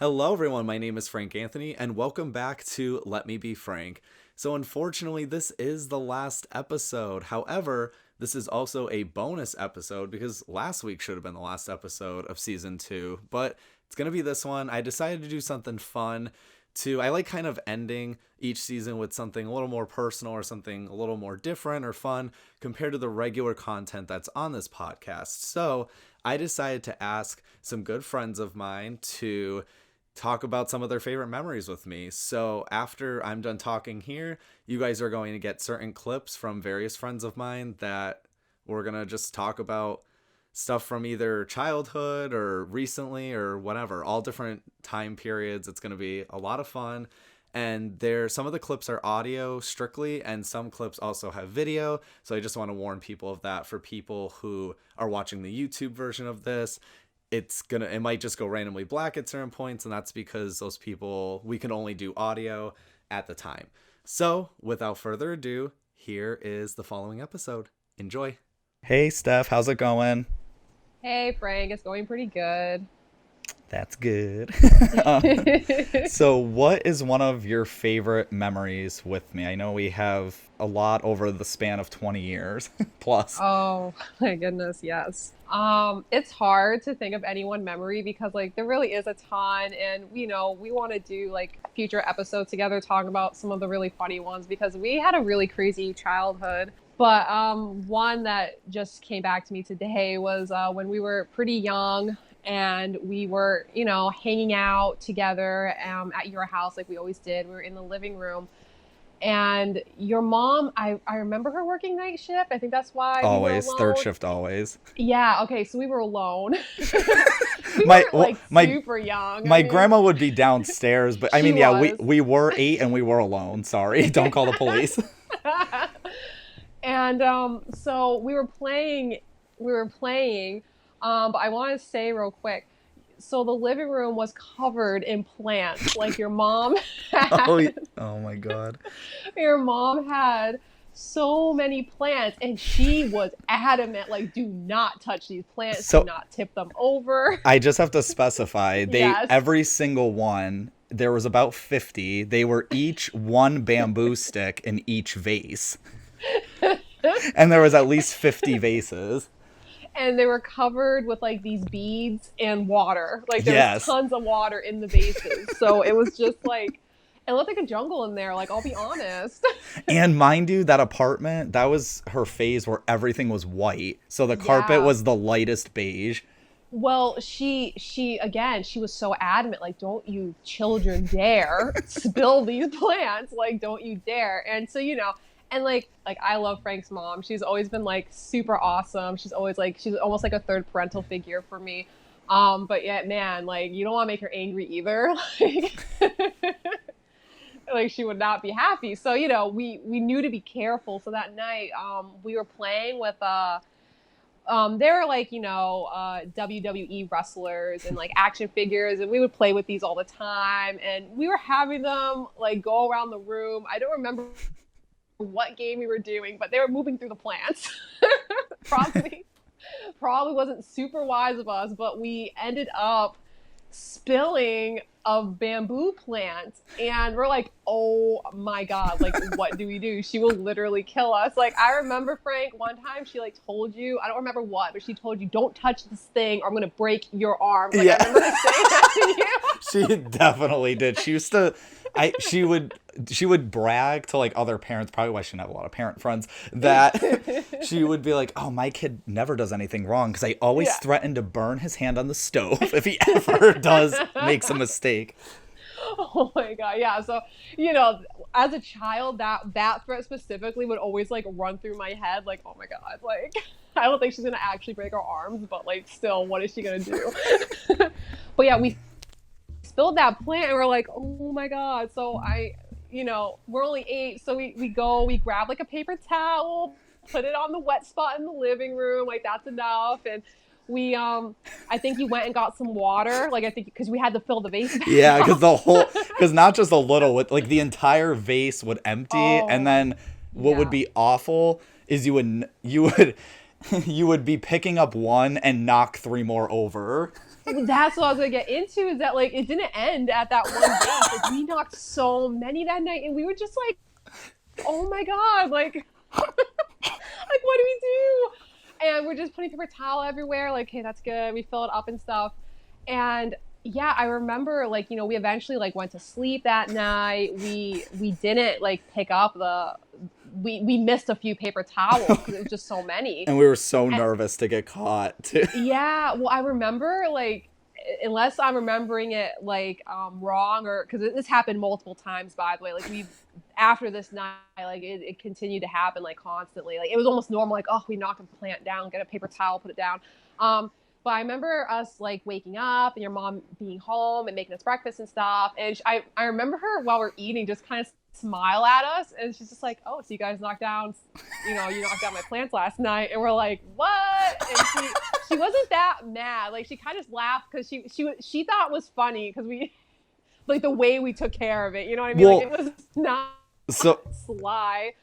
Hello, everyone. My name is Frank Anthony, and welcome back to Let Me Be Frank. So, unfortunately, this is the last episode. However, this is also a bonus episode because last week should have been the last episode of season 2, but it's going to be this one. I decided to do something fun. I like kind of ending each season with something a little more personal or something a little more different or fun compared to the regular content that's on this podcast. So I decided to ask some good friends of mine to talk about some of their favorite memories with me. So after I'm done talking here, you guys are going to get certain clips from various friends of mine that we're going to just talk about stuff from either childhood or recently or whatever, all different time periods. It's going to be a lot of fun. And some of the clips are audio strictly, and some clips also have video. So I just want to warn people of that for people who are watching the YouTube version of this. It might just go randomly black at certain points, and that's because those people, we can only do audio at the time. So without further ado, here is the following episode. Enjoy. Hey Steph, how's it going? Hey Frank, it's going pretty good. That's good. So what is one of your favorite memories with me? I know we have a lot over the span of 20 years plus. Oh my goodness, yes. It's hard to think of any one memory because there really is a ton, and we want to do future episodes together talking about some of the really funny ones because we had a really crazy childhood. But one that just came back to me today was when we were pretty young and we were, hanging out together at your house like we always did. We were in the living room. And your mom, I remember her working night shift. I think that's why Always, we were third alone. shift always. Yeah, okay, so we were alone. my super young. My grandma would be downstairs, but I mean, yeah, was. we were 8 and we were alone. Sorry, don't call the police. And so we were playing, but I want to say real quick, so the living room was covered in plants, like your mom had. Oh my God. Your mom had so many plants, and she was adamant, do not touch these plants, do not tip them over. I just have to specify, Yes. Every single one, there was about 50. They were each one bamboo stick in each vase. And there was at least 50 vases. And they were covered with these beads and water. There was tons of water in the vases. So it was just it looked like a jungle in there, I'll be honest. And mind you, that apartment, that was her phase where everything was white. So the carpet was the lightest beige. Well, she was so adamant, don't you children dare spill these plants, don't you dare. And so, and I love Frank's mom. She's always been super awesome. She's always she's almost like a third parental figure for me. But yet, man, you don't want to make her angry either. She would not be happy. So, we knew to be careful. So that night, we were playing with they were WWE wrestlers and action figures, and we would play with these all the time. And we were having them go around the room. I don't remember what game we were doing, but they were moving through the plants. probably wasn't super wise of us, but we ended up spilling a bamboo plant, and we're oh my God, what do we do? She will literally kill us. I remember, Frank, one time she told you, I don't remember what, but she told you, don't touch this thing or I'm gonna break your arm. I remember her saying that to you. She definitely did. She used to she would brag to other parents, probably why she didn't have a lot of parent friends, that she would be oh, my kid never does anything wrong because I always threaten to burn his hand on the stove if he ever does makes a mistake. Oh my God, yeah. So, as a child, that threat specifically would always run through my head, oh my God, I don't think she's gonna actually break her arms, but still, what is she gonna do? But yeah, we spilled that plant and we're oh my God. So we're only 8, so we grab a paper towel, put it on the wet spot in the living room, that's enough. And we I think you went and got some water, I think because we had to fill the vase back up. Because not just a little, the entire vase would empty. And then what would be awful is you would be picking up one and knock 3 more over. That's what I was gonna get into, is that like it didn't end at that one base. Like we knocked so many that night, and we were just like, oh my god, like like what do we do? And we're just putting paper towel everywhere, like, okay, that's good, we fill it up and stuff. And yeah, I remember, like, you know, we eventually like went to sleep that night. We didn't like pick up we missed a few paper towels because it was just so many. And we were so nervous to get caught too. Yeah, well, I remember, like, unless I'm remembering it like wrong, or because this happened multiple times, by the way. Like after this night, like it continued to happen like constantly. Like it was almost normal. Like, oh, we knock a plant down, get a paper towel, put it down. But I remember us like waking up and your mom being home and making us breakfast and stuff. And I remember her while we're eating just kind of smile at us, and she's just like, oh, so you guys knocked down, you knocked down my plants last night. And we're like, what? And she wasn't that mad. Like she kind of laughed because she thought it was funny because we, like, the way we took care of it. You know what I mean? Well, like it was not so sly.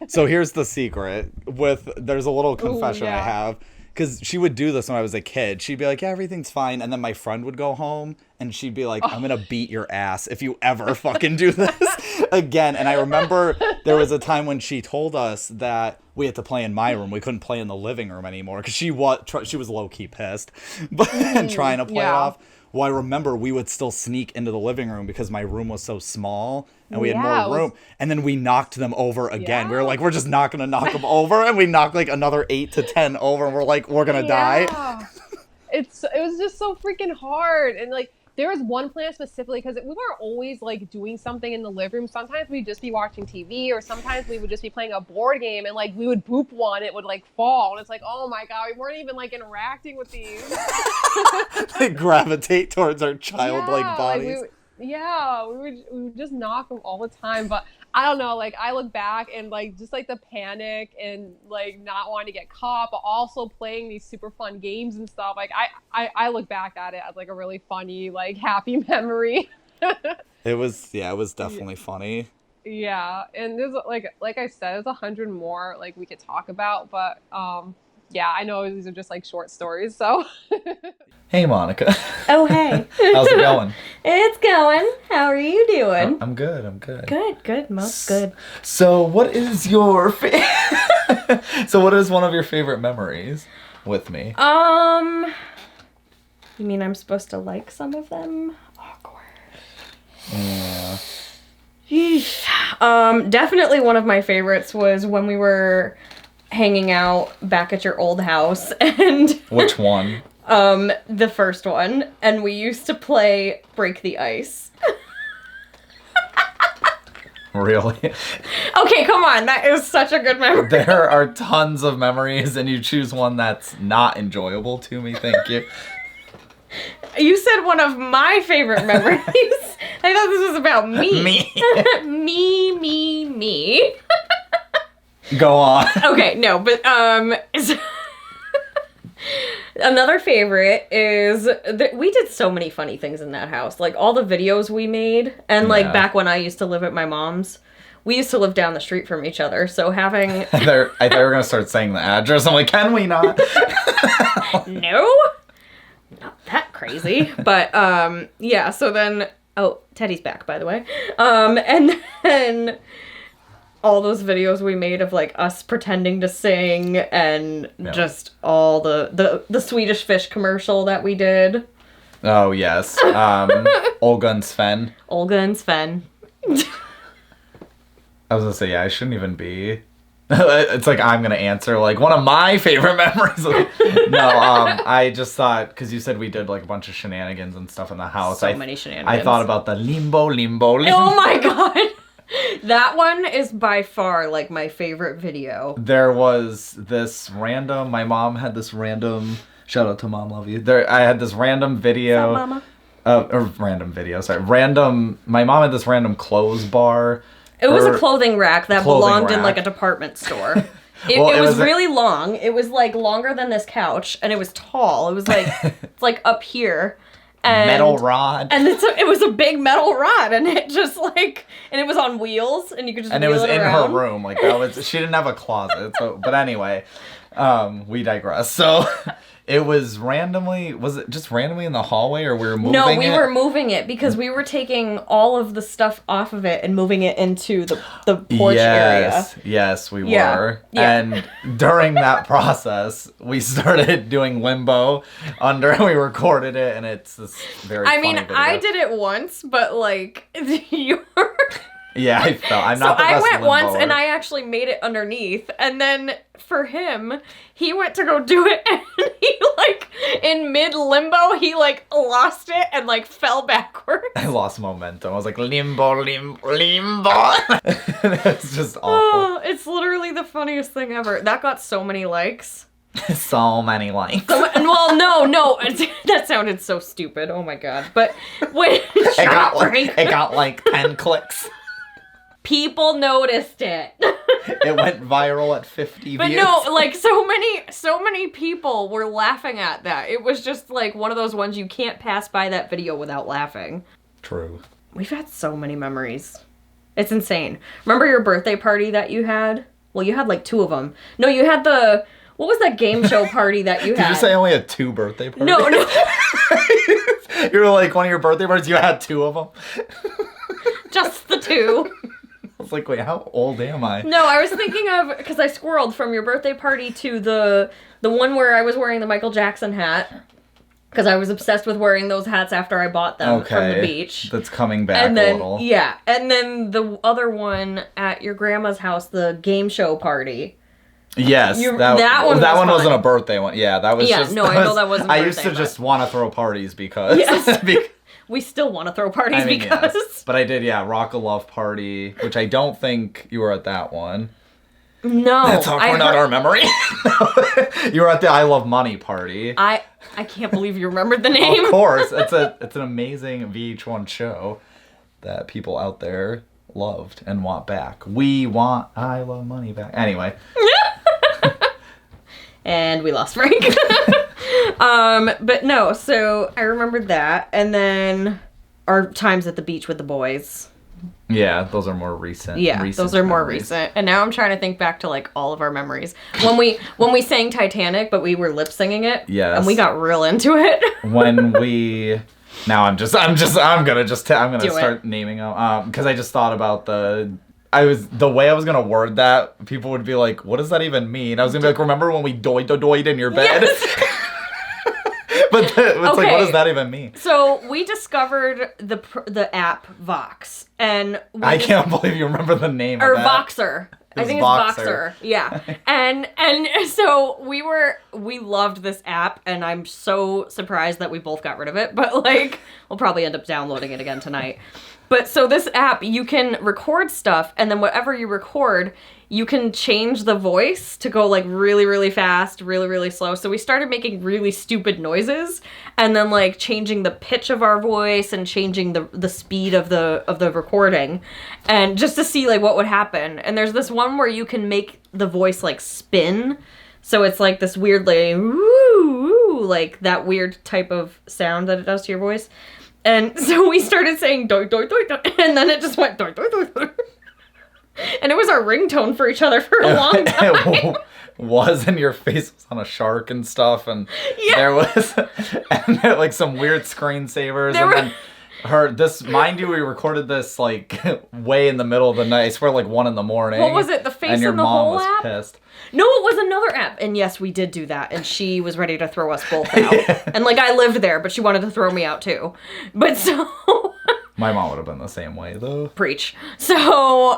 So here's the secret. There's a little confession I have. Because she would do this when I was a kid. She'd be like, yeah, everything's fine. And then my friend would go home and she'd be like, I'm going to beat your ass if you ever fucking do this again. And I remember there was a time when she told us that we had to play in my room. We couldn't play in the living room anymore because she was low-key pissed and trying to play off. Well, I remember we would still sneak into the living room because my room was so small and we had more room. And then we knocked them over again. Yeah. We were like, we're just not going to knock them over. And we knocked like another 8 to 10 over. And we're like, we're going to die. It was just so freaking hard. And like, there was one plant specifically because we weren't always like doing something in the living room. Sometimes we'd just be watching TV, or sometimes we would just be playing a board game, and like we would boop one, it would like fall, and it's like, oh my god, we weren't even like interacting with these. They gravitate towards our childlike bodies. We would just knock them all the time. But I don't know, like I look back and like just like the panic and like not wanting to get caught, but also playing these super fun games and stuff. Like I look back at it as like a really funny, like happy memory. It was definitely funny. Yeah, and there's like I said, there's 100 more like we could talk about, but yeah, I know these are just like short stories, so. Hey, Monica. Oh, hey. How's it going? It's going. How are you doing? I'm good. Good. Most good. So, what is your So, what is one of your favorite memories with me? You mean I'm supposed to like some of them? Awkward. Yeah. Definitely one of my favorites was when we were hanging out back at your old house, and which one? The first one, and we used to play Break the Ice. Really? Okay, come on, that is such a good memory. There are tons of memories, and you choose one that's not enjoyable to me, thank you. You said one of my favorite memories. I thought this was about me. Me. Go on. Okay, no, but another favorite is that we did so many funny things in that house. Like all the videos we made, and like back when I used to live at my mom's, we used to live down the street from each other. So having I thought we were gonna start saying the address. I'm like, can we not? No, not that crazy. But yeah. So then, Teddy's back, by the way. And then all those videos we made of like us pretending to sing, and just all the Swedish Fish commercial that we did. Oh yes. Olga and Sven. I was gonna say, I shouldn't even be. It's like I'm gonna answer like one of my favorite memories. I just thought, because you said we did like a bunch of shenanigans and stuff in the house. So many shenanigans. I thought about the limbo. Oh my god. That one is by far like my favorite video. There was this random, my mom had this random, shout out to Mom, love you. I had this random video. What's up, Mama? My mom had this random clothes bar. It was a clothing rack that belonged in like a department store. It was really long. It was like longer than this couch, and it was tall. It was like, it's like up here. And, metal rod. And it was a big metal rod, and it just like, and it was on wheels, and you could just wheel it around. And it was in her room, like that was, she didn't have a closet, so, but anyway, We digress. So it was it just randomly in the hallway, or we were moving it? No, we were moving it because we were taking all of the stuff off of it and moving it into the porch area. Yes, we Yeah. were. Yeah. And during that process, we started doing limbo under, and we recorded it, and it's this very I funny mean, video. I did it once, but like you're. Yeah, I'm So not the I best went once limboer. and I actually made it underneath, and then for him, he went to go do it, and he like in mid limbo, he like lost it and like fell backwards. I lost momentum. I was like, limbo. It's just awful. Oh, it's literally the funniest thing ever. That got so many likes. So many likes. Well, no, that sounded so stupid. Oh my god! But when It got like 10 clicks. people noticed it. It went viral at 50 But views. no, like so many people were laughing at that. It was just like one of those ones you can't pass by that video without laughing. True. We've had so many memories. It's insane. Remember your birthday party that you had? Well, you had like 2 of them. No, you had what was that game show party that you had? Did you say I only had 2 birthday parties? No. You were like, one of your birthday parties, you had 2 of them? Just the 2. I was like, wait, how old am I? No, I was thinking of, because I squirreled from your birthday party to the one where I was wearing the Michael Jackson hat. Because I was obsessed with wearing those hats after I bought them from the beach. That's coming back And then, a little. yeah. And then the other one at your grandma's house, the game show party. Yes, that one was wasn't fun. a birthday one. Yeah, that was just... No, I know that wasn't a I birthday, used to but- just want to throw parties because... Yes. We still want to throw parties because... Yes. But I did, Rock a Love Party, which I don't think you were at that one. No. That's awkward, not our memory. You were at the I Love Money party. I can't believe you remembered the name. Of course. It's an amazing VH1 show that people out there loved and want back. We want I Love Money back. Anyway. And we lost Frank. But no, so I remembered that. And then our times at the beach with the boys. Yeah, those are more recent. Yeah, those are more memories. recent. And now I'm trying to think back to like all of our memories. When we sang Titanic, but we were lip singing it. Yes. And we got real into it. When we... Now I'm gonna Do start it. naming them because I just thought about the way I was gonna word that. People would be like, "What does that even mean?" I was gonna be like, "Remember when we doid in your bed?" Yes. But it's like, what Okay. does that even mean? So we discovered the app Vox, and I can't believe you remember the name or of that. Voxer. I was think it's Voxer. Voxer. Yeah. and so we loved this app, and I'm so surprised that we both got rid of it, but like we'll probably end up downloading it again tonight. But so this app, you can record stuff, and then whatever you record, you can change the voice to go like really, really fast, really, really slow. So we started making really stupid noises, and then like changing the pitch of our voice and changing the speed of the recording, and just to see like what would happen. And there's this one where you can make the voice like spin. So it's like this weird like woo, like that weird type of sound that it does to your voice. And so we started saying doi doi doi doi, and then it just went doi doi doi doi. And it was our ringtone for each other for a long time. It was, and your face was on a shark and stuff, and Yeah. there was and like some weird screensavers, There and then mind you, we recorded this like way in the middle of the night. I swear, like 1 a.m. What was it? The face and your and the mom whole was app? pissed. No, it was another app. And yes, we did do that. And she was ready to throw us both out. And like I lived there, but she wanted to throw me out too. But so My mom would have been the same way though. preach. So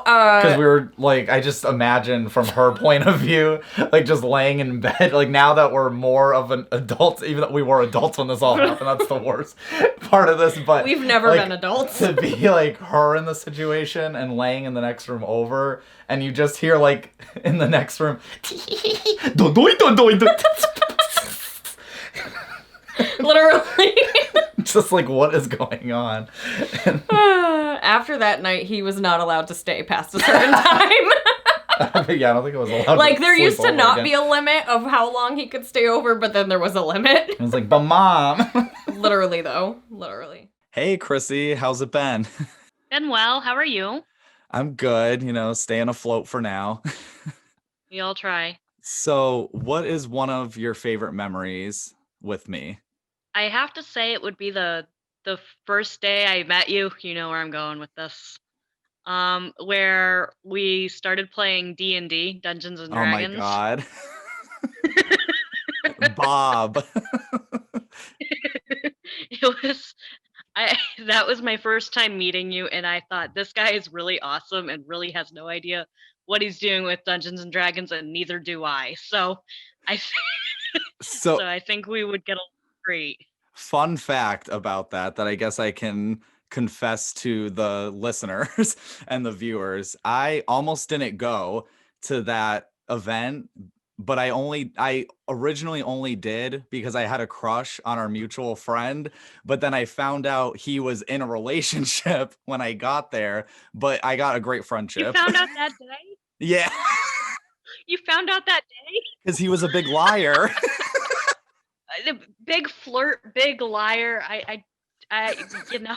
Because we were like, I just imagine from her point of view, like just laying in bed. Like now that we're more of an adult, even though we were adults when this all happened, that's the worst part of this. But we've never like, been adults. to be like her in the situation and laying in the next room over, and you just hear like in the next room, Literally. just like what is going on? After that night, he was not allowed to stay past a certain time. Yeah, I don't think it was allowed. Like to there sleep used to over not again. be a limit of how long he could stay over, but then there was a limit. I was like, but mom. Literally though. Literally. Hey, Chrissy, how's it been? Been well. How are you? I'm good. Staying afloat for now. We all try. So, what is one of your favorite memories with me? I have to say it would be the first day I met you. You know where I'm going with this. Where we started playing D&D, Dungeons and Oh my Dragons. God. Bob. It was I that was my first time meeting you, and I thought this guy is really awesome and really has no idea what he's doing with Dungeons and Dragons, and neither do I. I th- so So, I think we would get along great. fun fact about that I guess I can confess to the listeners and the viewers. I almost didn't go to that event, but I originally only did because I had a crush on our mutual friend, but then I found out he was in a relationship when I got there, but I got a great You friendship. found out that day? Yeah, You found out that day? because he was a big liar. The big flirt, big liar. You know,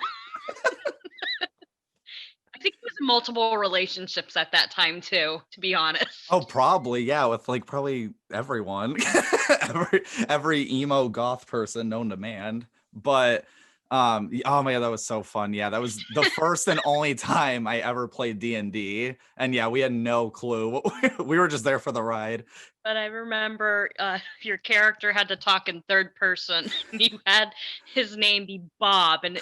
I think he was in multiple relationships at that time too, to be honest. Oh, probably, yeah, with like probably everyone. Every emo goth person known to man. But oh my God, that was so fun. Yeah, that was the first and only time I ever played D&D. And yeah, we had no clue. We were just there for the ride. But I remember your character had to talk in third person. You had his name be Bob, and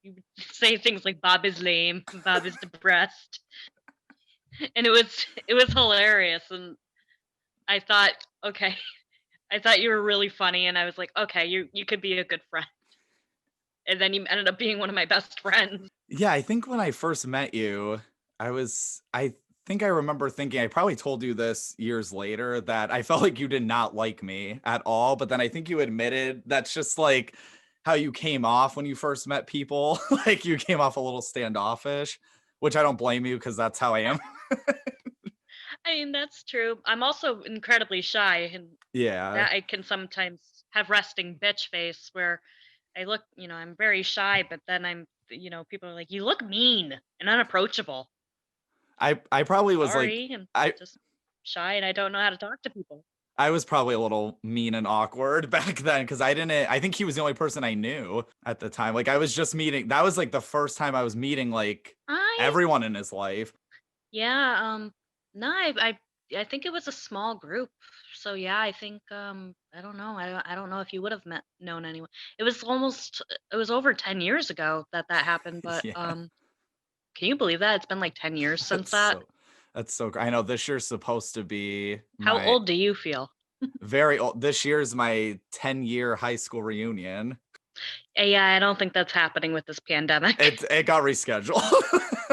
you would say things like "Bob is lame," "Bob is depressed," and it was hilarious. And I thought, okay, I thought you were really funny, and I was like, okay, you could be a good friend. And then you ended up being one of my best friends. Yeah, I think when I first met you, I think I remember thinking, I probably told you this years later, that I felt like you did not like me at all. But then I think you admitted that's just like how you came off when you first met people. Like you came off a little standoffish, which I don't blame you because that's how I am. I mean, that's true. I'm also incredibly shy, and Yeah. that I can sometimes have resting bitch face where I'm very shy, but then people are like, you look mean and unapproachable. I probably was like, Sorry, I'm I just shy and I don't know how to talk to people. I was probably a little mean and awkward back then because I think he was the only person I knew at the time. Like I was just meeting, that was like the first time I was meeting like I everyone in his life. Yeah, no, I think it was a small group. So yeah, I think I don't know. I don't know if you would have known anyone. It was over 10 years ago that happened, but Yeah, can you believe that? It's been like 10 years since that's that. so I know this year's supposed to be How my old do you feel? very old. This year's my 10-year high school reunion. Yeah, I don't think that's happening with this pandemic. It got rescheduled.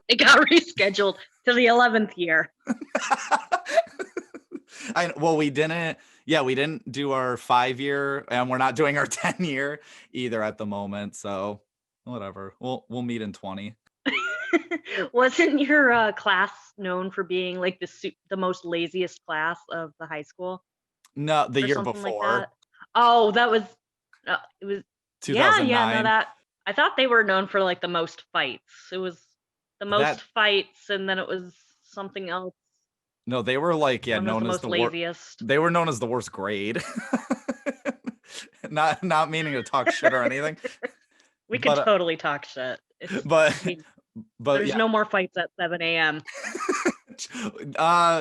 It got rescheduled to the 11th year. We didn't. Yeah, we didn't do our 5-year, and we're not doing our 10-year either at the moment. So whatever. We'll meet in 20. Wasn't your class known for being like the most laziest class of the high school No, the or year something like that? before, Oh, that was it was yeah, no 2009. that I thought they were known for like the most fights. It was the most That fights and then it was something else. No, they were like, yeah, One was the known as most the worst. laziest. They were known as the worst grade. Not meaning to talk shit or anything, We could but totally talk shit. but I mean, but there's yeah. no more fights at 7 a.m.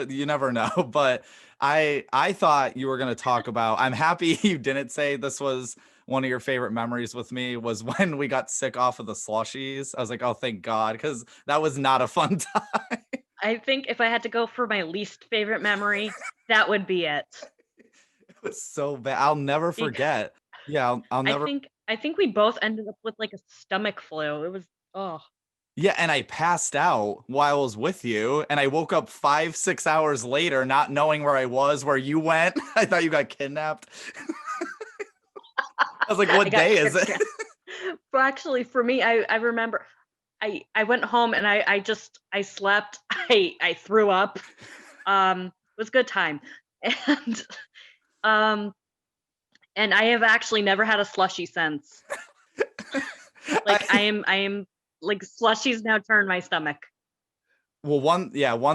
You never know. But I thought you were gonna talk about. I'm happy you didn't say this was one of your favorite memories with me was when we got sick off of the slushies. I was like, oh, thank God, because that was not a fun time. I think if I had to go for my least favorite memory, that would be it. It was so bad. I'll never forget. Yeah, I'll I never. think I think we both ended up with like a stomach flu. It was oh. Yeah, and I passed out while I was with you, and I woke up 5, 6 hours later, not knowing where I was, where you went. I thought you got kidnapped. I was like, I "What got day is it?" kidnapped. But actually for me, I remember I went home and I slept. I threw up. It was a good time. And um and I have actually never had a slushy since. Like I, I am like slushies now turn my stomach. well, one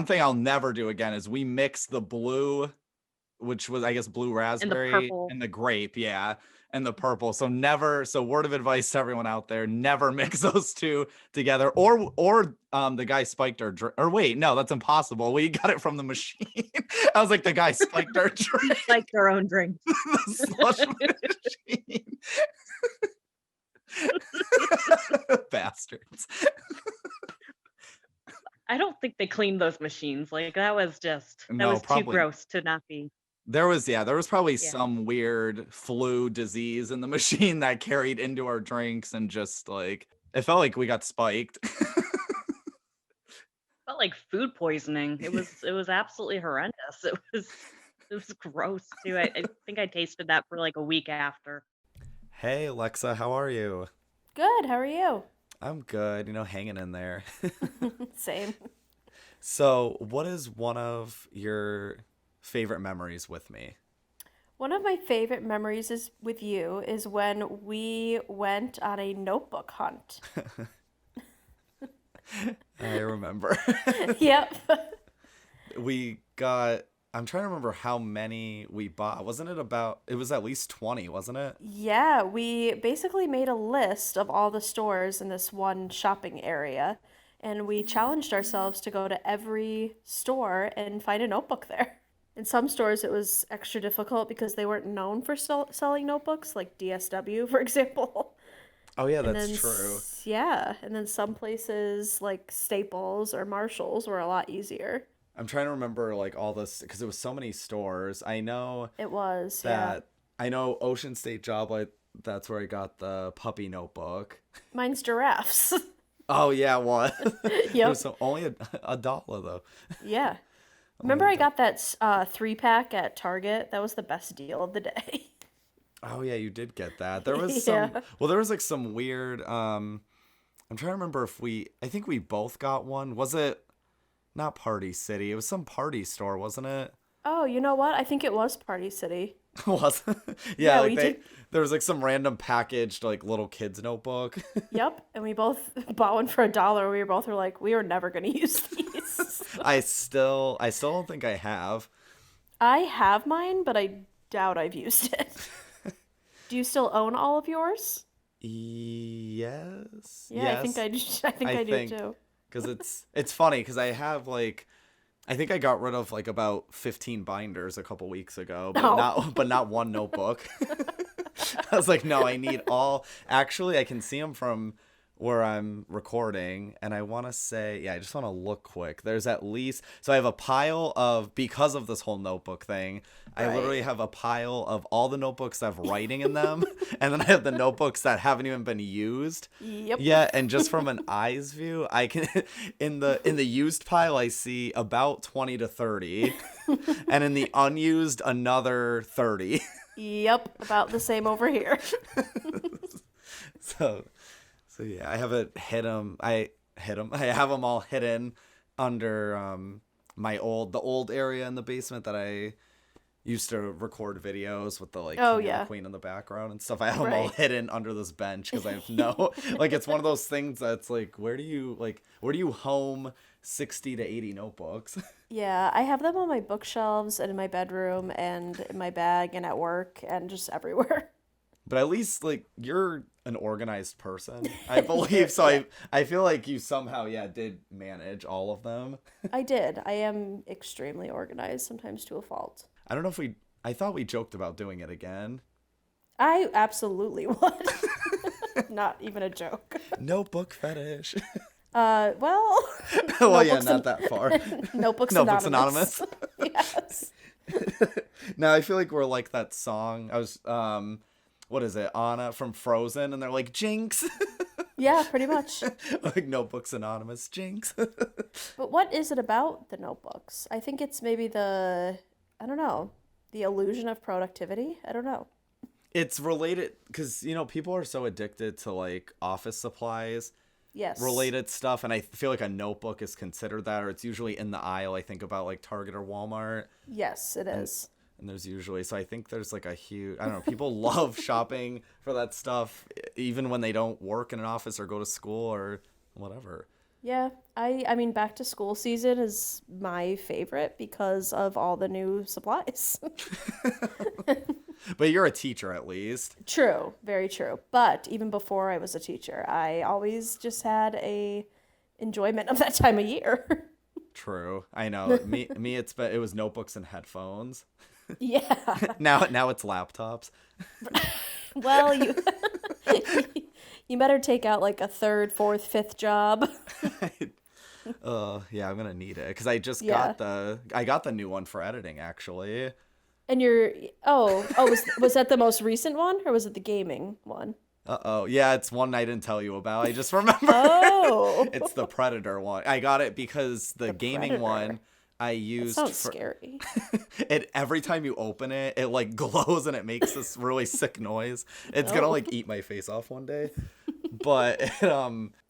thing I'll never do again is we mix the blue which was, I guess, blue And the raspberry purple. and the grape, yeah, and the purple. So word of advice to everyone out there, never mix those two together. Or the guy spiked our drink. Or wait, no, that's impossible. We got it from the machine. I was like, the guy spiked our drink. Like their own drink. The slush machine. Bastards. I don't think they cleaned those machines. Like that was too Probably gross to not be. there was probably Yeah. some weird flu disease in the machine that carried into our drinks, and just like it felt like we got spiked. Felt like food poisoning. It was absolutely horrendous. It was gross too. I think I tasted that for like a week after. Hey Alexa, how are you? Good. How are you? I'm good, hanging in there. Same. So, what is one of your favorite memories with me? One of my favorite memories is with you is when we went on a notebook hunt. I remember. Yep. I'm trying to remember how many we bought. It was at least 20, wasn't it? Yeah, we basically made a list of all the stores in this one shopping area, and we challenged ourselves to go to every store and find a notebook there. In some stores, it was extra difficult because they weren't known for selling notebooks, like DSW, for example. Oh yeah, And that's then, true. yeah, and then some places like Staples or Marshalls were a lot easier. I'm trying to remember like all this because it was so many stores. I know It was, that I know Ocean State Job, that's where I got the puppy notebook. Mine's giraffes. Oh yeah, what? It Yep. was only a dollar though. Yeah. Remember I got that 3-pack at Target? That was the best deal of the day. Oh yeah, you did get that. There was Yeah. there was like some weird I'm trying to remember I think we both got one. Was it not Party City? It was some party store, wasn't it? Oh, you know what? I think it was Party City. Was Yeah, like we did. there was like some random packaged like little kids notebook. Yep, and we both bought one for $1. We were like, we are never going to use these. I still don't think I have. I have mine, but I doubt I've used it. Do you still own all of yours? Yes. Yeah, Yes. I think I do too. Because it's funny because I have like I think I got rid of like about 15 binders a couple weeks ago, but Oh. not one notebook. I was like, no, I need all. Actually, I can see them from where I'm recording, and I want to say, yeah, I just want to look quick. There's at least, so I have a pile of, because of this whole notebook thing, I Right. literally have a pile of all the notebooks that have writing in them, and then I have the notebooks that haven't even been used. Yep. Yeah, and just from an eyes view, I can in the used pile I see about 20 to 30, and in the unused another 30. Yep, about the same over here. So yeah, I have it hid 'em. I have them all hidden under the old area in the basement that I used to record videos with the like Oh, King and yeah. the Queen in the background and stuff. I have them all Right. hidden under this bench because I have no like it's one of those things that's like where do you home 60 to 80 notebooks? Yeah, I have them on my bookshelves and in my bedroom and in my bag and at work and just everywhere. But at least like you're an organized person, I believe. So I feel like you somehow did manage all of them. I did. I am extremely organized, sometimes to a fault. I don't know if I thought we joked about doing it again. I absolutely would. Not even a joke. Notebook fetish. Well, Well, yeah, Notebooks not that far. Notebooks Notebooks Anonymous. Anonymous. Yes. No, I feel like we're like that song. I was what is it? Anna from Frozen, and they're like Jinx. Yeah, pretty much. Like Notebooks Anonymous, Jinx. But what is it about the notebooks? I think it's maybe I don't know, the illusion of productivity. I don't know. It's related because people are so addicted to like office supplies Yes. related stuff, and I feel like a notebook is considered that, or it's usually in the aisle. I think about like Target or Walmart. Yes, it is. And there's usually, so I think there's like a huge, I don't know, people love shopping for that stuff, even when they don't work in an office or go to school or whatever. Yeah, I mean, back to school season is my favorite because of all the new supplies. But you're a teacher at least. True, very true. But even before I was a teacher, I always just had a enjoyment of that time of year. True. I know. Me it was notebooks and headphones. Yeah. Now it's laptops. Well, you you better take out like a third, fourth, fifth job. Yeah, I'm gonna need it because I just Yeah. got the new one for editing actually. And was that the most recent one or was it the gaming one? Uh-oh. Yeah, it's one I didn't tell you about. I just remember. Oh. It's the Predator one. I got it because the gaming Predator. one I That used sounds for scary. it every time you open it, it like glows and it makes this really sick noise. It's gonna Oh. like eat my face off one day. But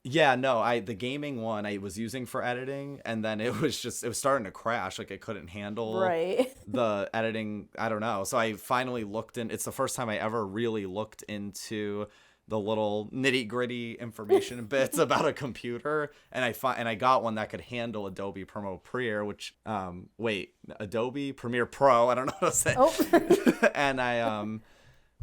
yeah, no, the gaming one I was using for editing and then it was starting to crash, like it couldn't handle Right. the editing. I don't know. So I finally it's the first time I ever really looked into the little nitty gritty information bits about a computer, and I got one that could handle Adobe Premiere, which Adobe Premiere Pro. I don't know how to say. Oh. And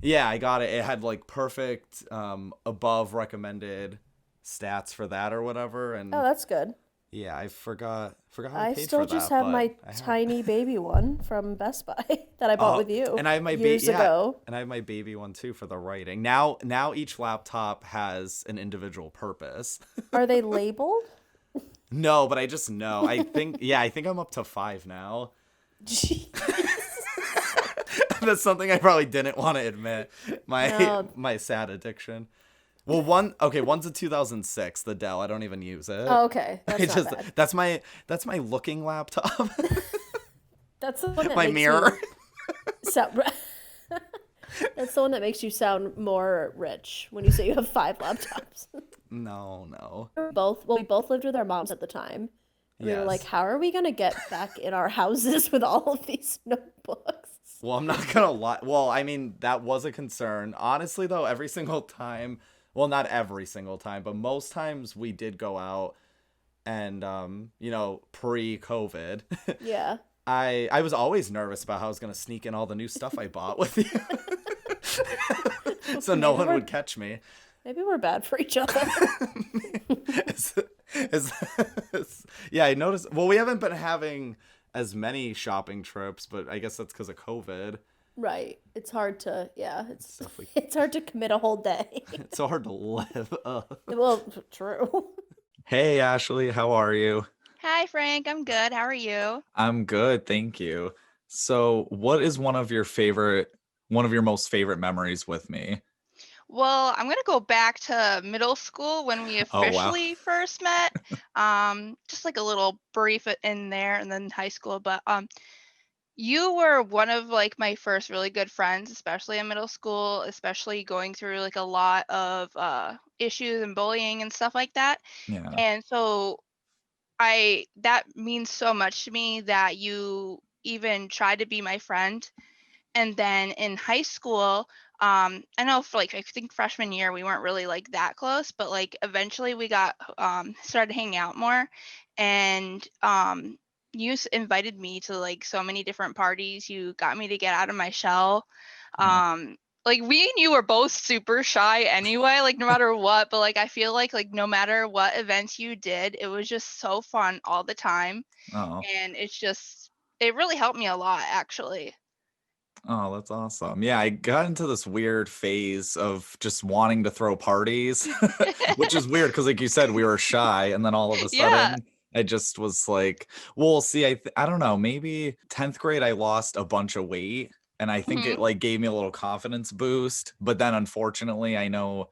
yeah, I got it. It had like perfect above recommended stats for that or whatever, and Oh, that's good. yeah, I forgot how I paid still for just that, have but my I have it. tiny baby one from Best Buy that I bought with you And I have my years ago. and I have my baby one too for the writing. Now each laptop has an individual purpose. Are they labeled? No, but I just know. I think I'm up to 5 now. Gee. That's something I probably didn't want to admit. No. My sad addiction. Well, one's a 2006, the Dell. I don't even use it. Oh, okay. That's not bad. That's my looking laptop. That's the one that My makes mirror. You sound. That's the one that makes you sound more rich when you say you have 5 laptops. No. We both lived with our moms at the time. We were like, Yes. how are we gonna get back in our houses with all of these notebooks? Well, I'm not gonna lie. Well, I mean, that was a concern. Honestly, though, every single time, well, not every single time, but most times we did go out and, pre-COVID, Yeah. I was always nervous about how I was gonna sneak in all the new stuff I bought with you. So no Maybe one we're- would catch me. Maybe we're bad for each other. Yeah, I noticed. Well, we haven't been having as many shopping trips, but I guess that's because of COVID. Right. It's hard to, it's Definitely. it's hard to commit a whole day. It's so hard to live. Ugh. Well, true. Hey, Ashley, how are you? Hi, Frank. I'm good. How are you? I'm good, thank you. So, what is one of your most favorite memories with me? Well, I'm going to go back to middle school when we Oh, wow. officially first met. Just like a little brief in there, and then high school. But you were one of like my first really good friends, especially in middle school, especially going through like a lot of issues and bullying and stuff like that. Yeah. And so that means so much to me that you even tried to be my friend. And then in high school, I know for like I think freshman year we weren't really like that close, but like eventually we got started hanging out more, and invited me to like so many different parties. You got me to get out of my shell. Like we and you were both super shy anyway, like no matter what, but like I feel like no matter what events you did, it was just so fun all the time. Oh. And it really helped me a lot actually. Oh, that's awesome. Yeah, I got into this weird phase of just wanting to throw parties, which is weird because, like you said, we were shy, and then all of a sudden, Yeah. I just was like, well, see, I don't know, maybe 10th grade I lost a bunch of weight, and I think it like gave me a little confidence boost. But then, unfortunately, I know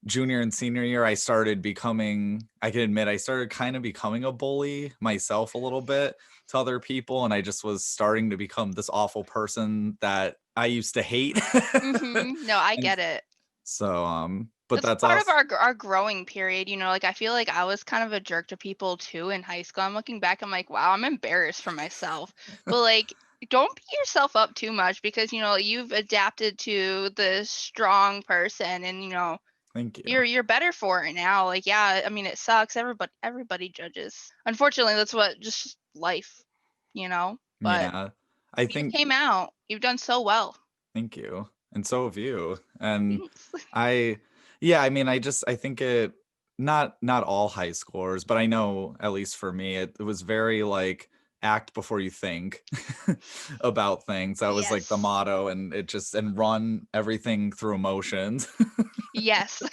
junior and senior year, I can admit, I started kind of becoming a bully myself a little bit to other people, and I just was starting to become this awful person that I used to hate. No, I And get it. so, but That's that's part of also, our growing period, like I feel like I was kind of a jerk to people too in high school. I'm looking back, I'm like, wow, I'm embarrassed for myself. But like don't beat yourself up too much because you've adapted to this strong person, and Thank you. You're better for it now. Like, yeah, I mean, it sucks. Everybody judges. Unfortunately, that's what just life, But Yeah. I you think came out. You've done so well. thank you. And so have you. And Thanks. I yeah, I mean I think it not all high schoolers, but I know at least for me it was very like act before you think about things. That was like the Yes. motto, and it just and run everything through emotions. Yes. And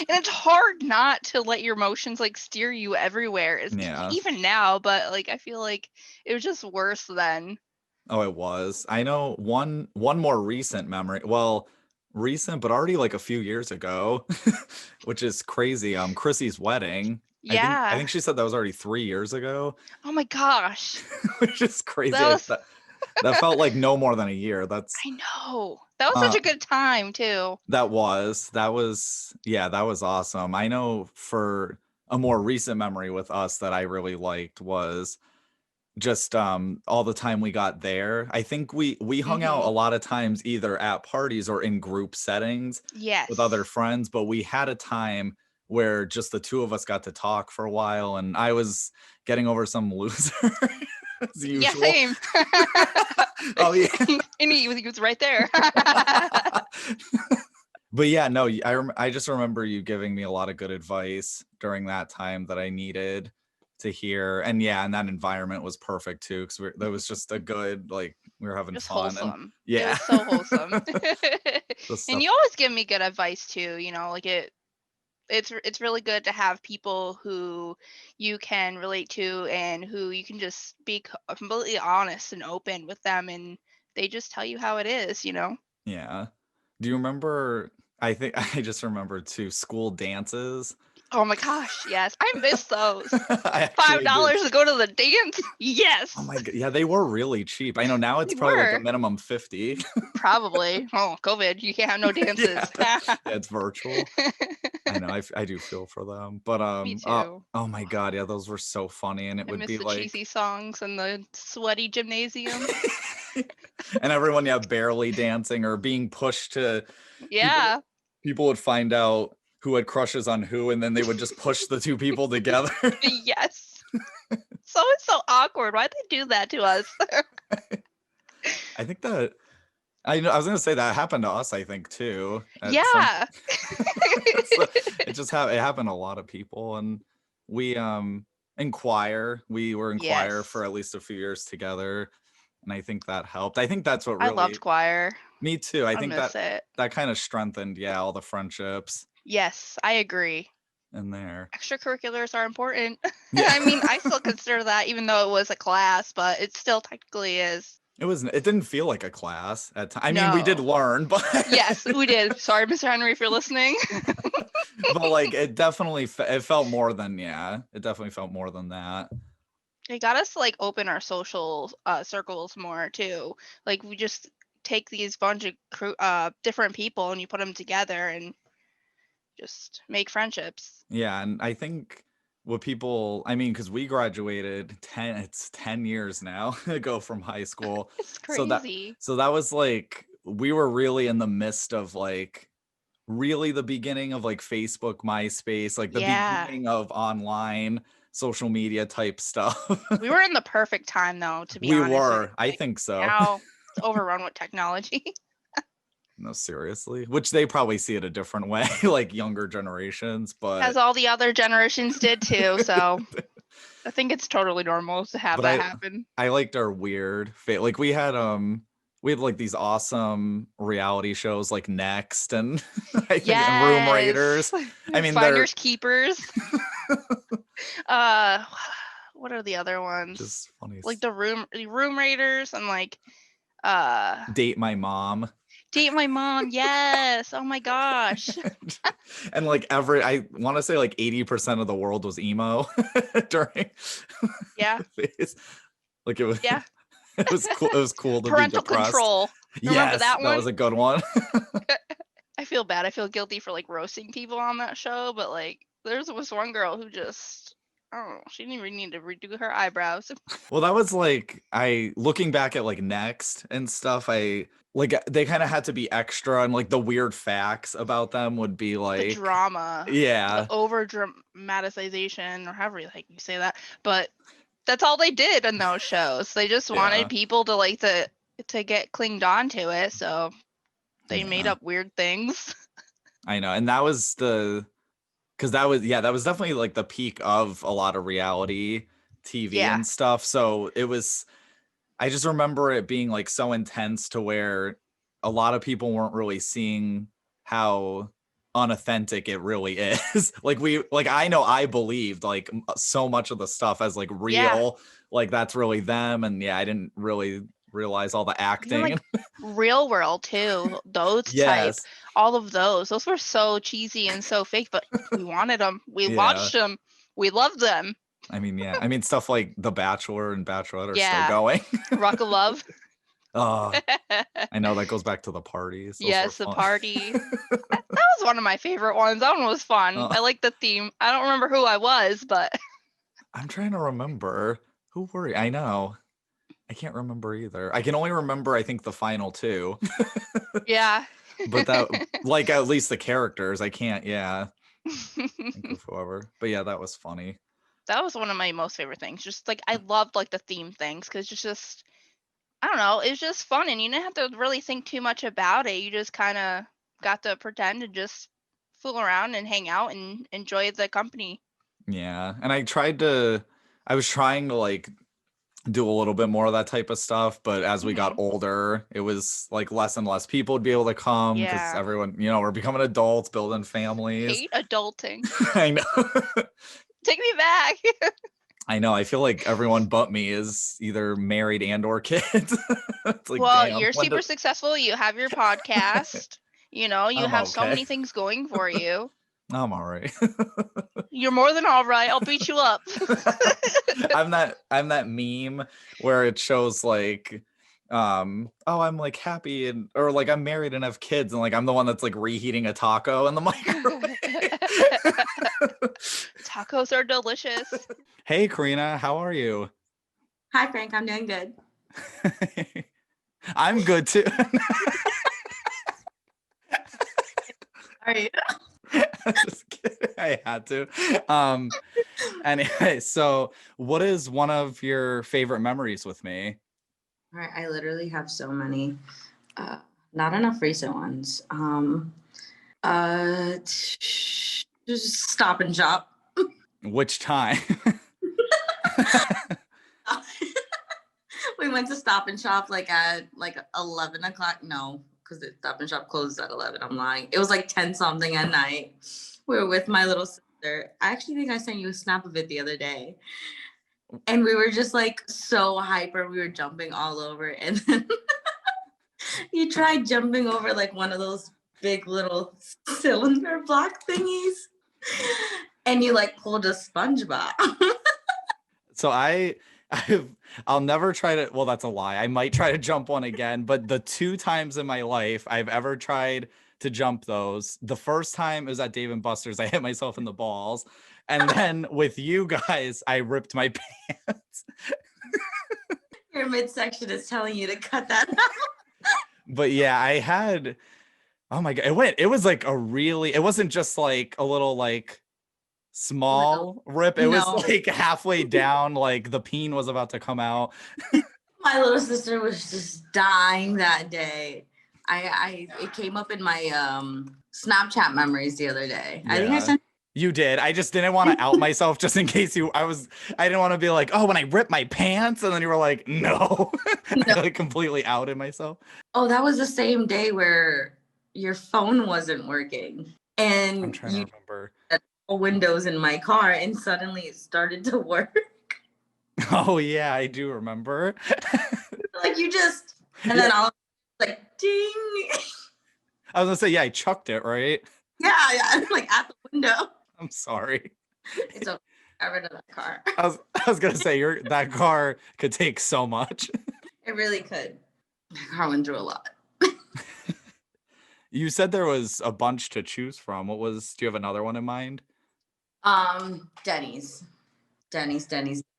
it's hard not to let your emotions like steer you everywhere. Yeah. Even now, but like I feel like it was just worse then. Oh, it was. I know one more recent memory. Well, recent, but already like a few years ago, which is crazy. Chrissy's wedding. I Yeah. think she said that was already 3 years ago, Oh my gosh. which is crazy. That was That felt like no more than a year. That's I know. That was such uh a good time too. that was awesome. I know for a more recent memory with us that I really liked was just all the time we got there. I think we hung out a Mhm. lot of times either at parties or in group settings with other Yes. friends, but we had a time where just the two of us got to talk for a while, and I was getting over some loser as Yeah, usual. same. Oh yeah. And he was right there. But yeah, no, I just remember you giving me a lot of good advice during that time that I needed to hear. And yeah, and that environment was perfect too, because that was just a good, like, we were having Just fun. And wholesome. It yeah. was so wholesome. The And stuff. you always give me good advice too, like it's really good to have people who you can relate to and who you can just be completely honest and open with them, and they just tell you how it is. Yeah. Do you remember? I think I just remembered too, school dances. Oh my gosh, yes. I miss those. I Five actually did. dollars to go to the dance? Oh Yes. my god, yeah, they were really cheap. I know now it's They probably like a were. minimum 50. Probably. Oh, COVID. You can't have no Yeah, dances. yeah, it's virtual. I know, I do feel for them, but Me too. oh my god, yeah, those were so funny, and it I would miss be the like, cheesy songs and the sweaty gymnasium. and everyone, yeah, barely dancing or being pushed to people. Yeah. People would find out who had crushes on who, and then they would just push the two people together. Yes. It's so awkward. Why'd they do that to us? I think that I know I was gonna say that happened to us, I think too. At some Yeah. so it happened to a lot of people, and we we were in choir for Yes. at least a few years together, and I think that helped. I think that's what I loved really choir. me too. I I think miss it. that kind of strengthened, yeah, all the friendships Yes, I agree. in there. Extracurriculars are important. Yeah. I mean, I still consider that even though it was a class, but it still technically is. It didn't feel like a class at time. I mean, we did No. learn, but Yes, we did. Sorry, Mr. Henry, if you're listening. but like it definitely it felt more than it definitely felt more than that. It got us to like open our social circles more too. Like we just take these bunch of different people and you put them together and just make friendships. Yeah, and I think what people, I mean, because we graduated it's 10 years now ago from high school. It's So that crazy. so that was like we were really in the midst of like really the beginning of like Facebook, MySpace, like the Yeah. beginning of online social media type stuff. We were in the perfect time though, to be We honest. were, I Like think so. now it's overrun with technology. No, seriously. Which they probably see it a different way, like younger generations, As but all the other generations did too, so I think it's totally normal to have but that happen. I liked our weird like we had like these awesome reality shows like Next and I think and Room Raiders. Yes. I mean they're Finders Keepers. Uh what are the other ones? just funny. Like the room raiders and like uh Date My Mom. Date My Mom. Yes. Oh my gosh. And like I want to say like 80% of the world was emo during Yeah. the phase. Like it was Yeah. it was cool. It was cool to Parental be depressed. control. Remember Yes, that one? was a good one. I feel bad. I feel guilty for like roasting people on that show, but like there was one girl who just I don't know. She didn't even need to redo her eyebrows. Well, that was like looking back at like Next and stuff, I like they kind of had to be extra and like the weird facts about them would be The like drama, the yeah. over dramatization, or however you say that. But that's all they did in those shows. They just Yeah. wanted people to like to get clinged on to it, so they made Yeah. up weird things. I know. And that was because that was definitely like the peak of a lot of reality TV Yeah. and stuff. So I just remember it being like so intense to where a lot of people weren't really seeing how unauthentic it really is. like I know I believed like so much of the stuff as like Yeah. real, like that's really them. And yeah, I didn't really realize all the Even acting. like Real World too. Those type, Yes. all of those. Those were so cheesy and so fake, but we wanted them. We Yeah. watched them. We loved them. I mean, yeah. I mean, stuff like The Bachelor and Bachelorette are still Yeah. going. Rock of Love. Oh, I know that goes back to the parties. Those were Yes, the fun. party. That was one of my favorite ones. That one was fun. Oh. I like the theme. I don't remember who I was, but I'm trying to remember who were I know. I can't remember either. I can only remember I think the final two. yeah. But that like at least the characters. I can't, yeah. Think of whoever. But yeah, that was funny. That was one of my most favorite things. Just like I loved like the theme things because just I don't know, it was just fun and you didn't have to really think too much about it. You just kind of got to pretend and just fool around and hang out and enjoy the company. Yeah. And I was trying to like do a little bit more of that type of stuff, but as we got older, it was like less and less people would be able to come because Yeah. everyone, we're becoming adults, building families. Hate adulting. I know. Take me back. I know. I feel like everyone but me is either married and or kids. It's like, Well, damn, you're super successful. You have your podcast. You know, you I'm have so okay. many things going for you. I'm all right. You're more than all right. I'll beat you up. I'm that meme where it shows like oh, I'm like happy and or like I'm married and have kids and like I'm the one that's like reheating a taco in the microwave. Tacos are delicious. Hey Karina, how are you? Hi Frank, I'm doing good. I'm good too. Are you? Just kidding. I had to. Anyway, so what is one of your favorite memories with me? All right, I literally have so many. Not enough recent ones. Just Stop and Shop. Which time? We went to Stop and Shop like at like 11 o'clock. No, because the Stop and Shop closes at 11. I'm lying. It was like 10 something at night. We were with my little sister. I actually think I sent you a snap of it the other day. And we were just like so hyper. We were jumping all over. And then you tried jumping over like one of those big little cylinder block thingies. And you like pulled a SpongeBob. So I'll never try to, well, that's a lie. I might try to jump one again, but the 2 times in my life I've ever tried to jump those, the first time it was at Dave & Buster's. I hit myself in the balls. And then with you guys, I ripped my pants. Your midsection is telling you to cut that out. But yeah, I had, oh my God, it was like it wasn't just like a little like small rip. It was like halfway down, like the peen was about to come out. My little sister was just dying that day. It came up in my Snapchat memories the other day. I think I sent you did. I just didn't want to out myself just in case I didn't want to be like, oh, when I ripped my pants, and then you were like, no. I like completely outed myself. Oh, that was the same day where your phone wasn't working. And I'm trying to remember. Windows in my car and suddenly it started to work. Oh yeah, I do remember. Like you just and then I'll like ding. I was gonna say, yeah, I chucked it, right? Yeah, like at the window. I'm sorry. It's okay. I got rid of that car. I was gonna say that car could take so much. It really could. That car went through a lot. You said there was a bunch to choose from. Do you have another one in mind? Denny's. Denny's.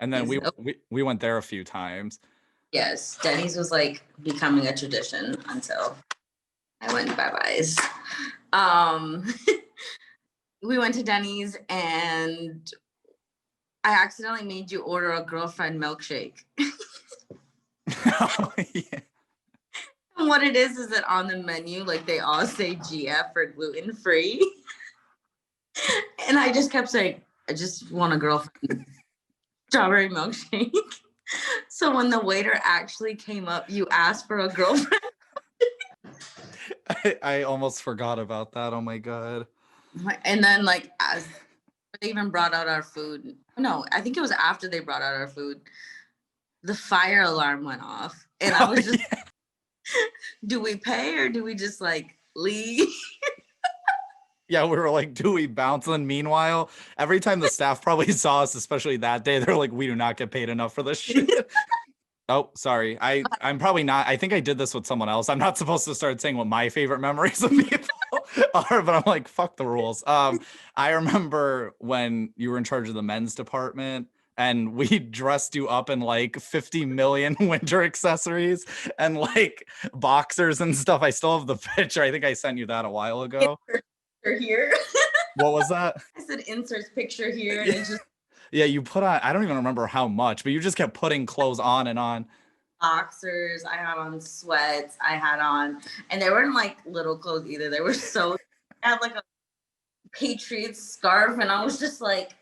And then Oh, we went there a few times. yes, Denny's was like becoming a tradition until I went bye-byes. We went to Denny's and I accidentally made you order a girlfriend milkshake. Oh, yeah. And what it is that on the menu, like they all say GF or gluten free. And I just kept saying, I just want a girlfriend strawberry milkshake. So when the waiter actually came up, you asked for a girlfriend. I almost forgot about that. Oh my God. And then like as they even brought out our food. No, I think it was after they brought out our food. The fire alarm went off. And I was just, yeah. do we pay or do we just like leave? Yeah, we were like, do we bounce? And then meanwhile, every time the staff probably saw us, especially that day, they're like, we do not get paid enough for this shit. Oh, sorry. I'm probably not. I think I did this with someone else. I'm not supposed to start saying what my favorite memories of people are, but I'm like, fuck the rules. I remember when you were in charge of the men's department and we dressed you up in like 50 million winter accessories and like boxers and stuff. I still have the picture. I think I sent you that a while ago. Here. What was that? I said insert picture here. And it's just Yeah, you put on, I don't even remember how much, but you just kept putting clothes on and on. boxers. I had on sweats. I had on, and they weren't like little clothes either. They were so, I had like a Patriots scarf, and I was just like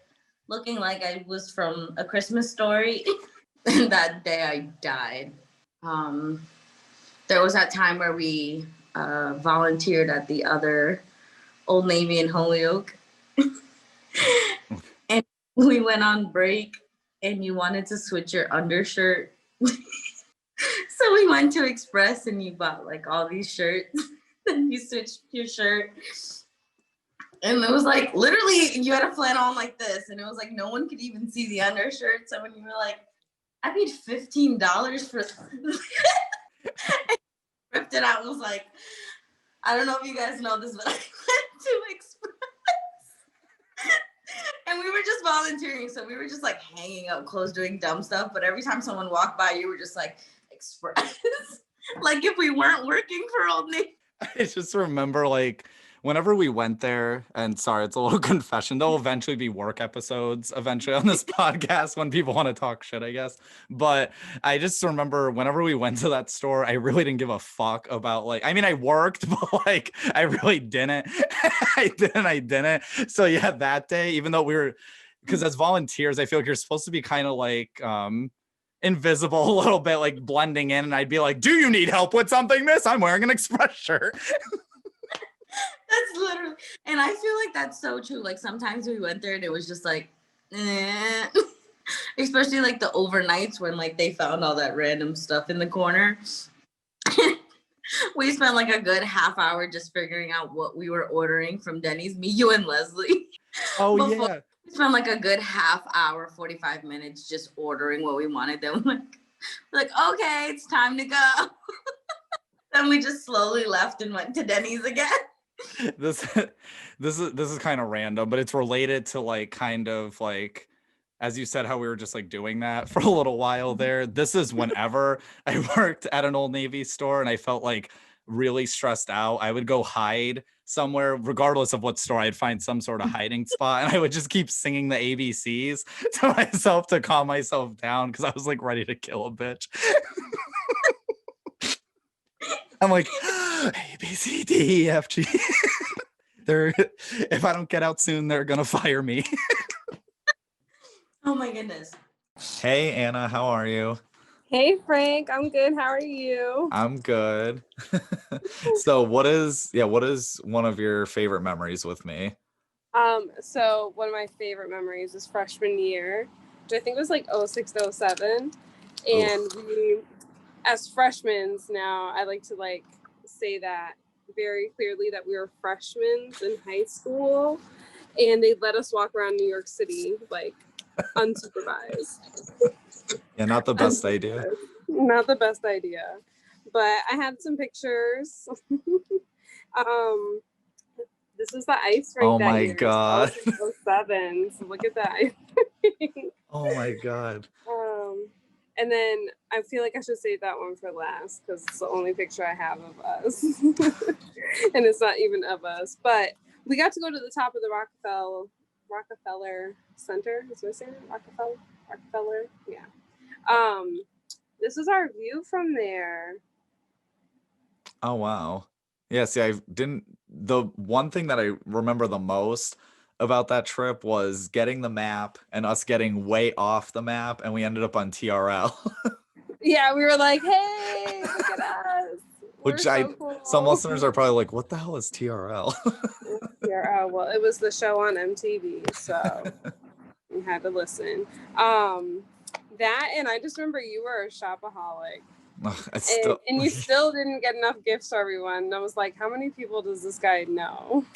looking like I was from A Christmas Story. And that day I died. There was that time where we volunteered at the other Old Navy in Holyoke. And we went on break and you wanted to switch your undershirt. So we went to Express and you bought like all these shirts. Then you switched your shirt. And it was like literally you had a flannel on like this. And it was like no one could even see the undershirt. So when you were like, I paid $15 for I ripped it out. It was like, I don't know if you guys know this, but I went to Express. And we were just volunteering. So we were just like hanging up clothes, doing dumb stuff. But every time someone walked by, you were just like, Express. Like if we weren't working for Old Navy. I just remember like whenever we went there, and sorry, it's a little confession. There'll eventually be work episodes eventually on this podcast when people want to talk shit, I guess. But I just remember whenever we went to that store, I really didn't give a fuck about like, I mean, I worked, but like I really didn't. I didn't. So yeah, that day, even though we were, because as volunteers, I feel like you're supposed to be kind of like invisible a little bit, like blending in, and I'd be like, do you need help with something, miss? I'm wearing an Express shirt. That's literally, and I feel like that's so true. Like sometimes we went there and it was just like, eh. Especially like the overnights when like they found all that random stuff in the corner. We spent like a good half hour just figuring out what we were ordering from Denny's, me, you, and Leslie. Oh Before yeah. we spent like a good half hour, 45 minutes just ordering what we wanted. Then we're like, okay, it's time to go. Then we just slowly left and went to Denny's again. This is kind of random, but it's related to like kind of like, as you said, how we were just like doing that for a little while there. This is whenever I worked at an Old Navy store and I felt like really stressed out. I would go hide somewhere, regardless of what store. I'd find some sort of hiding spot and I would just keep singing the ABCs to myself to calm myself down because I was like ready to kill a bitch. I'm like, A, B, C, D, E, F, G. If I don't get out soon, they're gonna fire me. Oh my goodness. Hey Anna, how are you? Hey Frank, I'm good. How are you? I'm good. So what is one of your favorite memories with me? So one of my favorite memories is freshman year, which I think was like 06 to 07. And we, as freshmen now, I like to like say that very clearly that we were freshmen in high school and they let us walk around New York City like unsupervised. Yeah, not the best idea. Not the best idea. But I had some pictures. This was the ice rink Oh that my year. God. So that was in 07. So look at that. Oh my God. And then I feel like I should save that one for last because it's the only picture I have of us. And it's not even of us. But we got to go to the top of the Rockefeller Center. Is what I'm saying? Rockefeller? Yeah. This is our view from there. Oh wow. Yeah, see, the one thing that I remember the most about that trip was getting the map and us getting way off the map, and we ended up on TRL. Yeah, we were like, hey, look at us. We're Which so cool. some listeners are probably like, what the hell is TRL? Yeah, well, it was the show on MTV, so you had to listen. That, and I just remember you were a shopaholic. And you still didn't get enough gifts for everyone. And I was like, how many people does this guy know?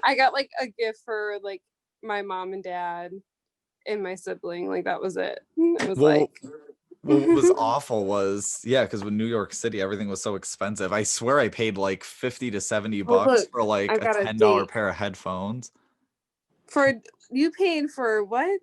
I got like a gift for like my mom and dad and my sibling. Like that was it. It was Well, what was awful was, yeah, because with New York City, everything was so expensive. I swear I paid like 50 to 70 bucks look, for like I've a got a $10 date. pair of headphones. You paid for what?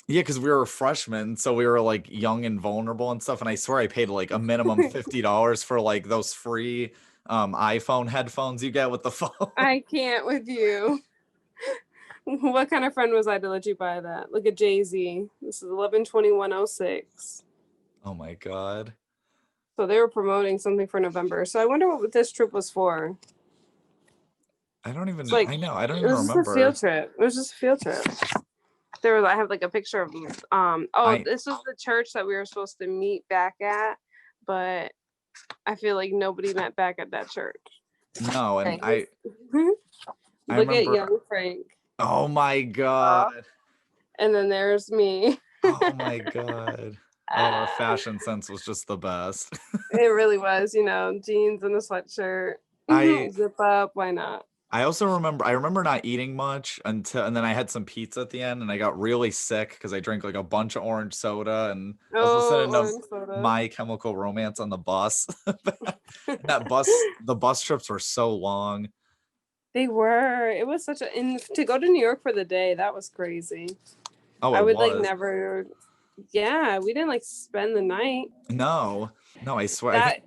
Yeah, because we were freshmen, so we were like young and vulnerable and stuff. And I swear I paid like a minimum $50 for like those free iPhone headphones you get with the phone. I can't with you. What kind of friend was I to let you buy that? Look at Jay-Z. This is 11/21/06. Oh my God. So they were promoting something for November. So I wonder what this trip was for. I don't even Like, I know. I don't It even was just a remember. field trip. It was just a field trip. I have like a picture of these. This was the church that we were supposed to meet back at, but I feel like nobody met back at that church. No, and I Look at remember. young Frank. Oh my God. And then there's me. Oh my God. Oh, our fashion sense was just the best. It really was, jeans and a sweatshirt. Zip up, why not? I remember not eating much and then I had some pizza at the end and I got really sick because I drank like a bunch of orange soda and I was listening to My Chemical Romance on the bus. The bus trips were so long. They were. It was to go to New York for the day, that was crazy. Oh, I would like never. Yeah, we didn't like spend the night. No, I swear.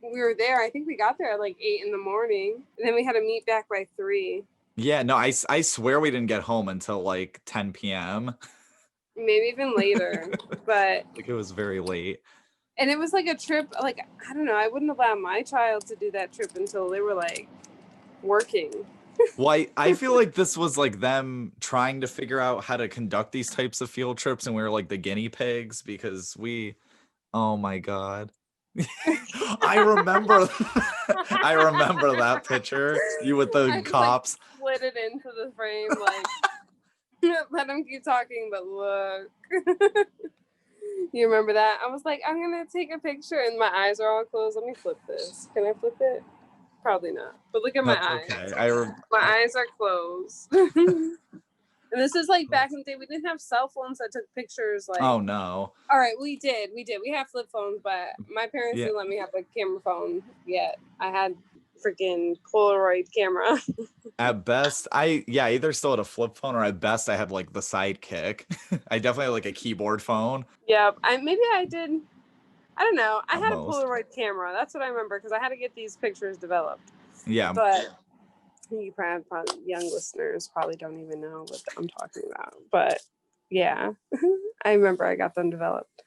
We were there. I think we got there at like 8 in the morning, and then we had to meet back by 3. Yeah, no, I swear we didn't get home until like 10 p.m. Maybe even later, but like it was very late. And it was like a trip. Like I don't know. I wouldn't allow my child to do that trip until they were like working. Well, I feel like this was like them trying to figure out how to conduct these types of field trips, and we were like the guinea pigs because oh my God. I remember that picture. You with the cops. Like, slid it into the frame, like let them keep talking, but look. You remember that? I was like, I'm gonna take a picture, and my eyes are all closed. Let me flip this. Can I flip it? Probably not. But look at my eyes. Okay. My eyes are closed. And this is like back in the day. We didn't have cell phones that took pictures. Like, oh no. All right, we did. We have flip phones, but my parents didn't let me have a camera phone yet. I had freaking Polaroid camera. At best, I either still had a flip phone or at best I had like the Sidekick. I definitely had like a keyboard phone. Yeah, maybe I did. I don't know. I had a Polaroid camera. That's what I remember because I had to get these pictures developed. Yeah. But you probably young listeners probably don't even know what I'm talking about. But yeah, I remember I got them developed.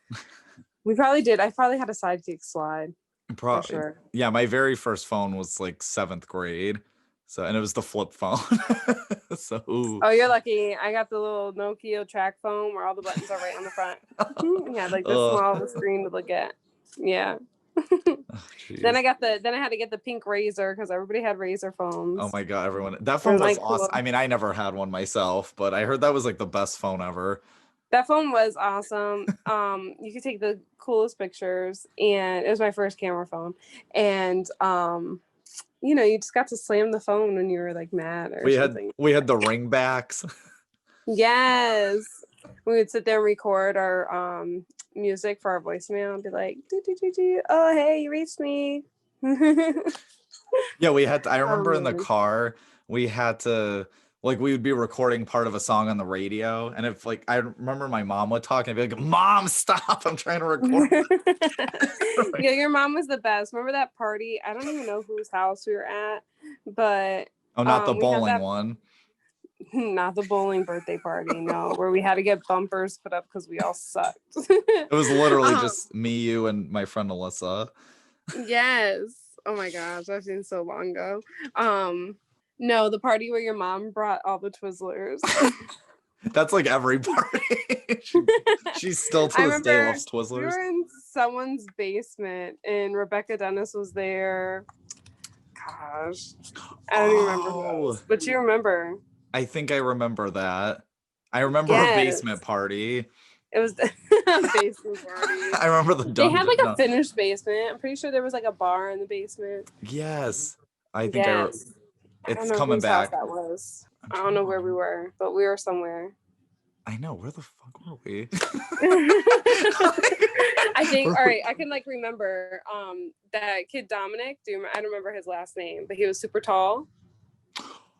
We probably did. I probably had a Sidekick slide. For sure. Yeah, my very first phone was like 7th grade. And it was the flip phone. Oh, you're lucky. I got the little Nokia track phone where all the buttons are right on the front. Yeah, like the small of the screen to look at. Yeah. Then I had to get the pink Razor because everybody had Razor phones. Oh my God, everyone. That phone was awesome. I mean, I never had one myself, but I heard that was like the best phone ever. That phone was awesome. You could take the coolest pictures, and it was my first camera phone. And you just got to slam the phone when you were like mad or something. We had the ringbacks. Yes. We would sit there and record our music for our voicemail and be like, oh, hey, you reached me. Yeah, we had to, I remember in the man. car, we had to, like, we would be recording part of a song on the radio. And if, like, I remember my mom would talk and I'd be like, Mom, stop. I'm trying to record. Yeah, your mom was the best. Remember that party? I don't even know whose house we were at, but Oh, not the we had bowling that one. not the bowling birthday party, no, where we had to get bumpers put up because we all sucked. It was literally Um, just me, you, and my friend Alyssa. Yes. Oh my gosh, that seems so long ago. No, the party where your mom brought all the Twizzlers. That's like every party. She still to I this day remember loves we Twizzlers. were in someone's basement and Rebecca Dennis was there. Gosh, I don't even remember who it Oh, was, but you remember. I think I remember that. I remember a Yes. basement party. It was the basement party. I remember the They had like dungeon. a finished basement. I'm pretty sure there was like a bar in the basement. Yes. I think Yes. I don't it's know coming whose house back. that was. I don't know where we were, but we were somewhere. I know. Where the fuck were we? I think, all right, I can like remember that kid Dominic. I don't remember his last name, but he was super tall.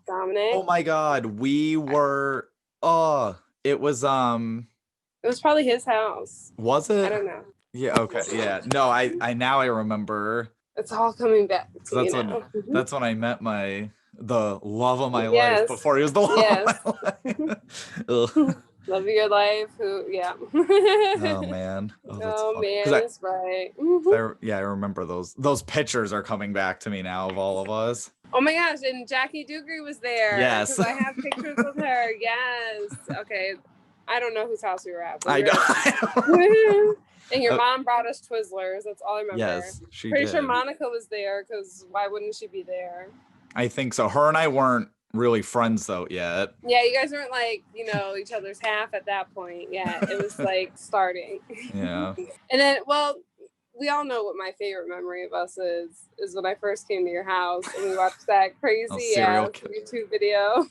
Dominic. Oh my God. We were, it was, It was probably his house. was I it? don't know. Yeah, okay. Yeah. No, now I remember. It's all coming back to That's you when now. that's when I met the love of my Yes. life before he was the love Yes. of my life. Ugh. Love of your life. Yeah. Oh man. Oh, that's Oh funny. man, 'Cause that's right. I remember those pictures are coming back to me now of all of us. Oh my gosh, and Jackie Dugree was there. Yes. Because I have pictures with her. Yes. Okay. I don't know whose house we were at. But I we were know. at- And your mom brought us Twizzlers. That's all I remember. Yes, she Pretty did. sure Monica was there because why wouldn't she be there? I think so. Her and I weren't really friends though yet. Yeah, you guys weren't like, each other's half at that point. Yeah, it was like starting. Yeah. And then, well, we all know what my favorite memory of us is when I first came to your house and we watched that crazy serial ass killer. YouTube video.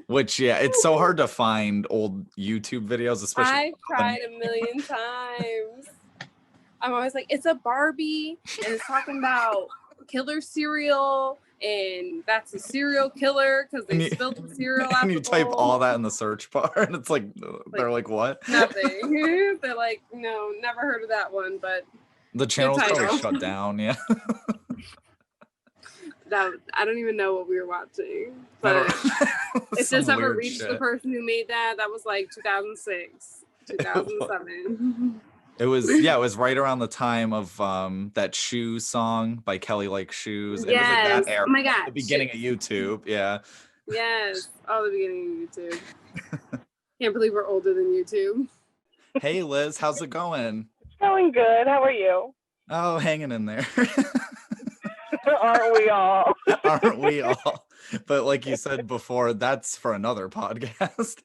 Which, yeah, it's so hard to find old YouTube videos, especially. I've tried a million times. I'm always like, it's a Barbie and it's talking about killer cereal and that's a serial killer because they spilled the cereal out And you the type bowl. all that in the search bar and it's like they're like, what? Nothing. They're like, no, never heard of that one, but The channel's probably title. shut down, yeah. I don't even know what we were watching. But if this ever reached the person who made that was like 2006, 2007. It was right around the time of that Shoes song by Kelly Like Shoes. It was like that era. Oh my god. The beginning of YouTube, yeah. Yes. Oh, the beginning of YouTube. Can't believe we're older than YouTube. Hey Liz, how's it going? It's going good. How are you? Oh, hanging in there. Aren't we all? Aren't we all? But like you said before, that's for another podcast.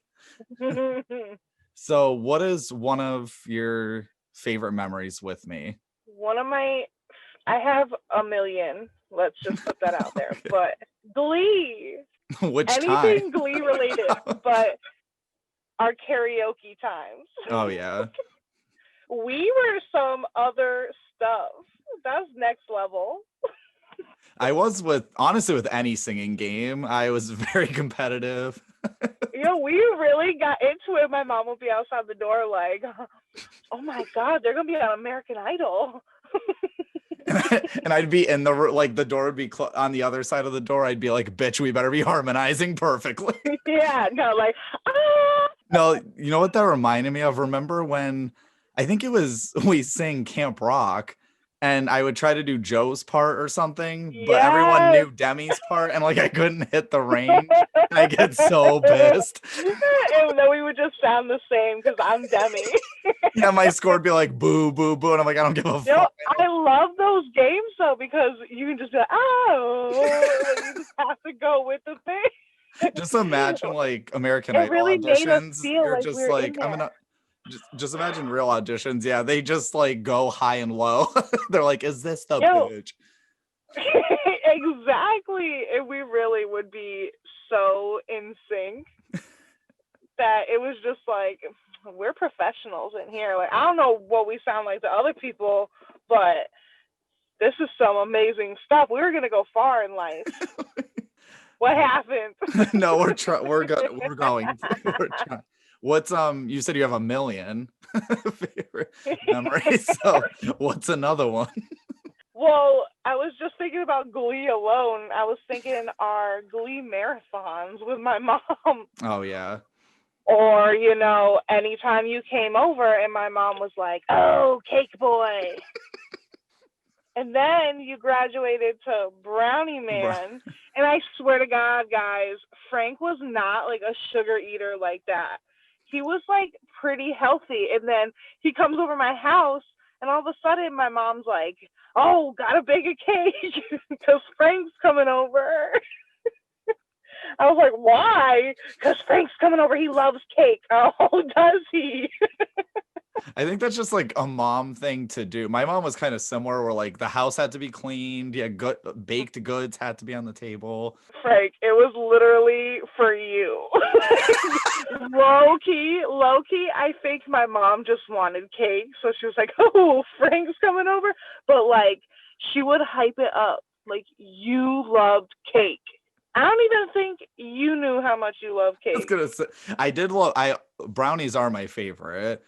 So what is one of your favorite memories with me? I have a million. Let's just put that out there. But Glee. Anything Glee related, but our karaoke times. Oh yeah. We were some other stuff. That's next level. I was honestly with any singing game. I was very competitive. We really got into it. My mom would be outside the door like, oh my God, they're going to be on American Idol. And I'd be in the door would be on the other side of the door. I'd be like, bitch, we better be harmonizing perfectly. Yeah, no, like, ah! No, you know what that reminded me of? Remember when I think it was we sang Camp Rock and I would try to do Joe's part or something, but everyone knew Demi's part and like I couldn't hit the range. And I get so pissed. And then we would just sound the same because I'm Demi. Yeah, my score would be like boo, boo, boo. And I'm like, I don't give a fuck. I love those games though because you can just be like, oh, you just have to go with the thing. Just imagine like American Idol really made us auditions. feel You're like just we were like, in I'm there. gonna just imagine real auditions. Yeah, they just like go high and low. They're like, is this the bitch? Exactly. And we really would be so in sync that it was just like, we're professionals in here. Like, I don't know what we sound like to other people, but this is some amazing stuff. We were gonna go far in life. What happened? No, we're trying. We're going. We're trying. What's you said you have a million favorite memories. So what's another one? Well, I was just thinking about Glee alone. I was thinking our Glee marathons with my mom. Oh yeah. Or, you know, anytime you came over and my mom was like, "Oh, Cake Boy." And then you graduated to Brownie Man. And I swear to God, guys, Frank was not like a sugar eater like that. He was like pretty healthy. And then he comes over my house, and all of a sudden my mom's like, "Oh, gotta bake a cake because Frank's coming over." I was like, "Why?" "Because Frank's coming over. He loves cake." "Oh, does he?" I think that's just like a mom thing to do. My mom was kind of similar, where like the house had to be cleaned. Yeah, good baked goods had to be on the table. Frank, it was literally for you. low key, I think my mom just wanted cake. So she was like, "Oh, Frank's coming over." But like, she would hype it up. Like, you loved cake. I don't even think you knew how much you love cake. I was gonna say, I did love. Brownies are my favorite.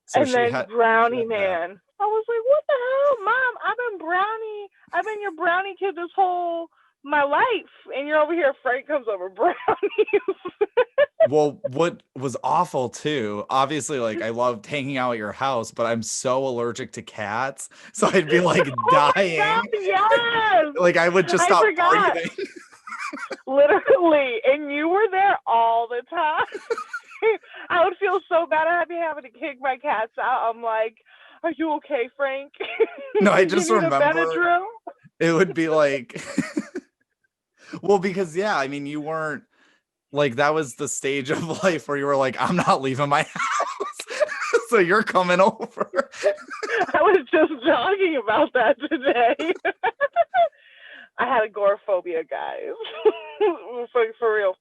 So and then Brownie Man. I was like, "What the hell, Mom? I've been your brownie kid this whole my life, and you're over here." Frank comes over, brownies. Well, what was awful too, obviously, like I loved hanging out at your house, but I'm so allergic to cats, so I'd be like dying. God, yes. Like I would just stop breathing. Literally, and you were there all the time. I would feel so bad. I'd be having to kick my cats out. I'm like, "Are you okay, Frank?" No, I just you need remember a Benadryl? It would be like, well, because yeah, I mean, you weren't like that was the stage of life where you were like, "I'm not leaving my house," so you're coming over. I was just talking about that today. I had agoraphobia, guys. for real.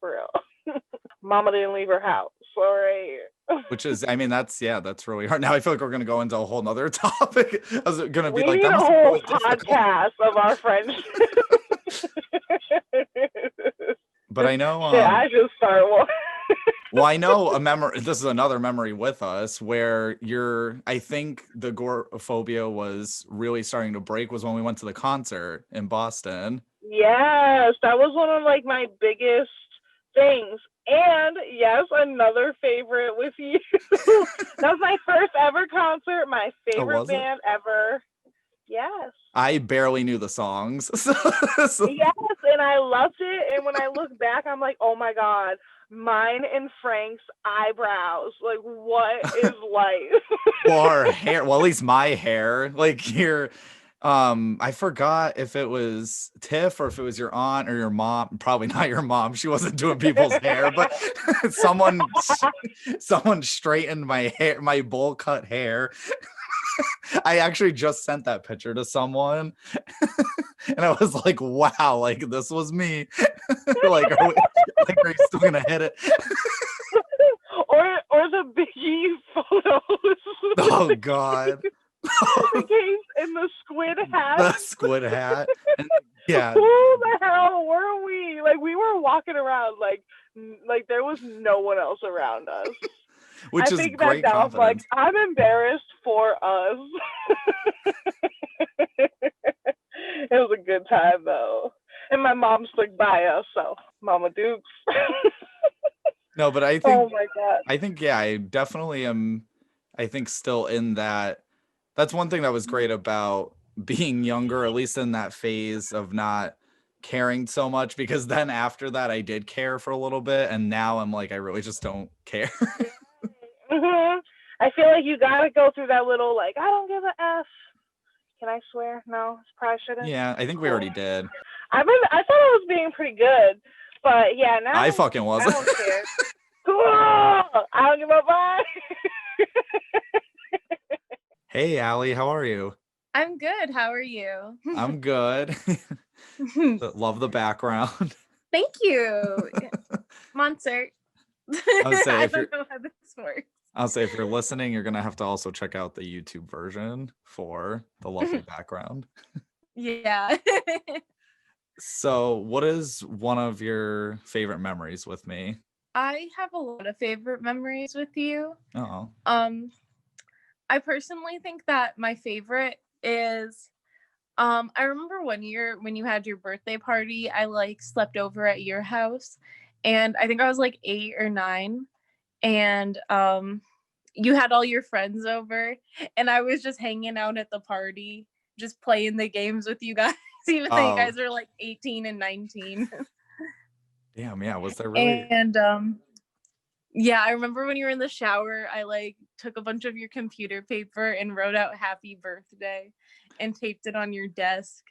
Mama didn't leave her house. All right. Which is, I mean, that's really hard. Now I feel like we're gonna go into a whole nother topic. I was gonna be we like, need that a must whole be really podcast of our friendship. But I know. I just started one. Well, I know a memory. This is another memory with us where I think the agoraphobia was really starting to break was when we went to the concert in Boston. Yes, that was one of like my biggest things. And yes, another favorite with you. That was my first ever concert, my favorite band ever. Yes. I barely knew the songs. Yes, and I loved it. And when I look back, I'm like, "Oh my God, mine and Frank's eyebrows. Like, what is life?" Well, our hair. Well, at least my hair. Like your, I forgot if it was Tiff or if it was your aunt or your mom. Probably not your mom. She wasn't doing people's hair, but someone straightened my hair, my bowl cut hair. I actually just sent that picture to someone, and I was like, "Wow, like this was me." Like, are you still gonna hit it? or the Biggie photos. Oh God. The case and the squid hat. The squid hat. And, yeah. Who the hell were we? Like, we were walking around like there was no one else around us. Which I is think great that confidence. Like, I'm embarrassed for us. It was a good time though. And my mom stuck by us, so Mama Dukes. No, but I think oh my God. I think I definitely am still in that. That's one thing that was great about being younger, at least in that phase of not caring so much, because then after that I did care for a little bit, and now I'm like I really just don't care. Mm-hmm. I feel like you gotta go through that little like, "I don't give a F." Can I swear? No, probably shouldn't. Yeah, I think we already did. I thought I was being pretty good, but yeah, now I fucking wasn't. I don't care. Cool. I don't give a fuck. Hey, Allie, how are you? I'm good. How are you? I'm good. Love the background. Thank you. Monsert. I don't know how this works. I'll say if you're listening, you're going to have to also check out the YouTube version for the lovely background. Yeah. So, what is one of your favorite memories with me? I have a lot of favorite memories with you. Oh. I personally think that my favorite is I remember one year when you had your birthday party, I like slept over at your house, and I think I was like 8 or 9, and you had all your friends over, and I was just hanging out at the party, just playing the games with you guys, even though you Oh, guys are like 18 and 19. damn, yeah. Was there really? And yeah, I remember when you were in the shower, I like took a bunch of your computer paper and wrote out happy birthday and taped it on your desk.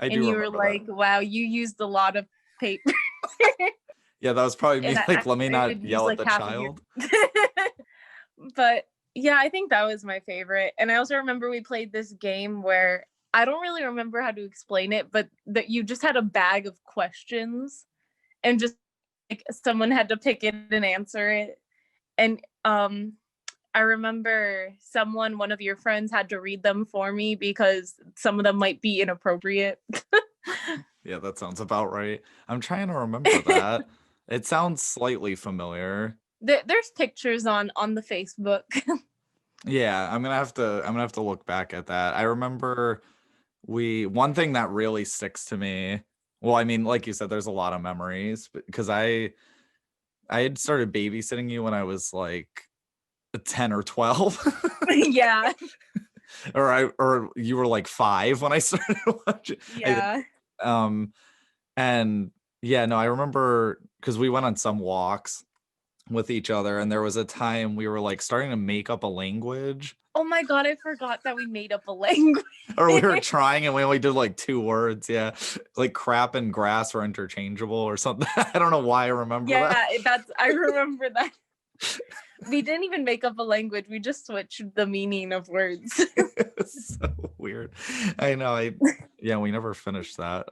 I do And you were remember like, that. wow, you used a lot of paper. Yeah, that was probably me. And Like, let me I not would use yell at like the half of your child. But yeah, I think that was my favorite. And I also remember we played this game where I don't really remember how to explain it, but that you just had a bag of questions and just like someone had to pick it and answer it. And I remember one of your friends had to read them for me because some of them might be inappropriate. Yeah, that sounds about right. I'm trying to remember that. It sounds slightly familiar. There's pictures on the Facebook. Yeah, I'm gonna have to look back at that. I remember one thing that really sticks to me. Well, I mean, like you said, there's a lot of memories because I had started babysitting you when I was like 10 or 12. Yeah. or you were like 5 when I started watching. Yeah. And yeah, no, I remember because we went on some walks with each other, and there was a time we were like starting to make up a language. Oh my god, I forgot that we made up a language. Or we were trying and we only did like 2 words. Yeah, like crap and grass were interchangeable or something. I don't know why I remember that. Yeah, I remember that. We didn't even make up a language. We just switched the meaning of words. It's so weird. I know. We never finished that.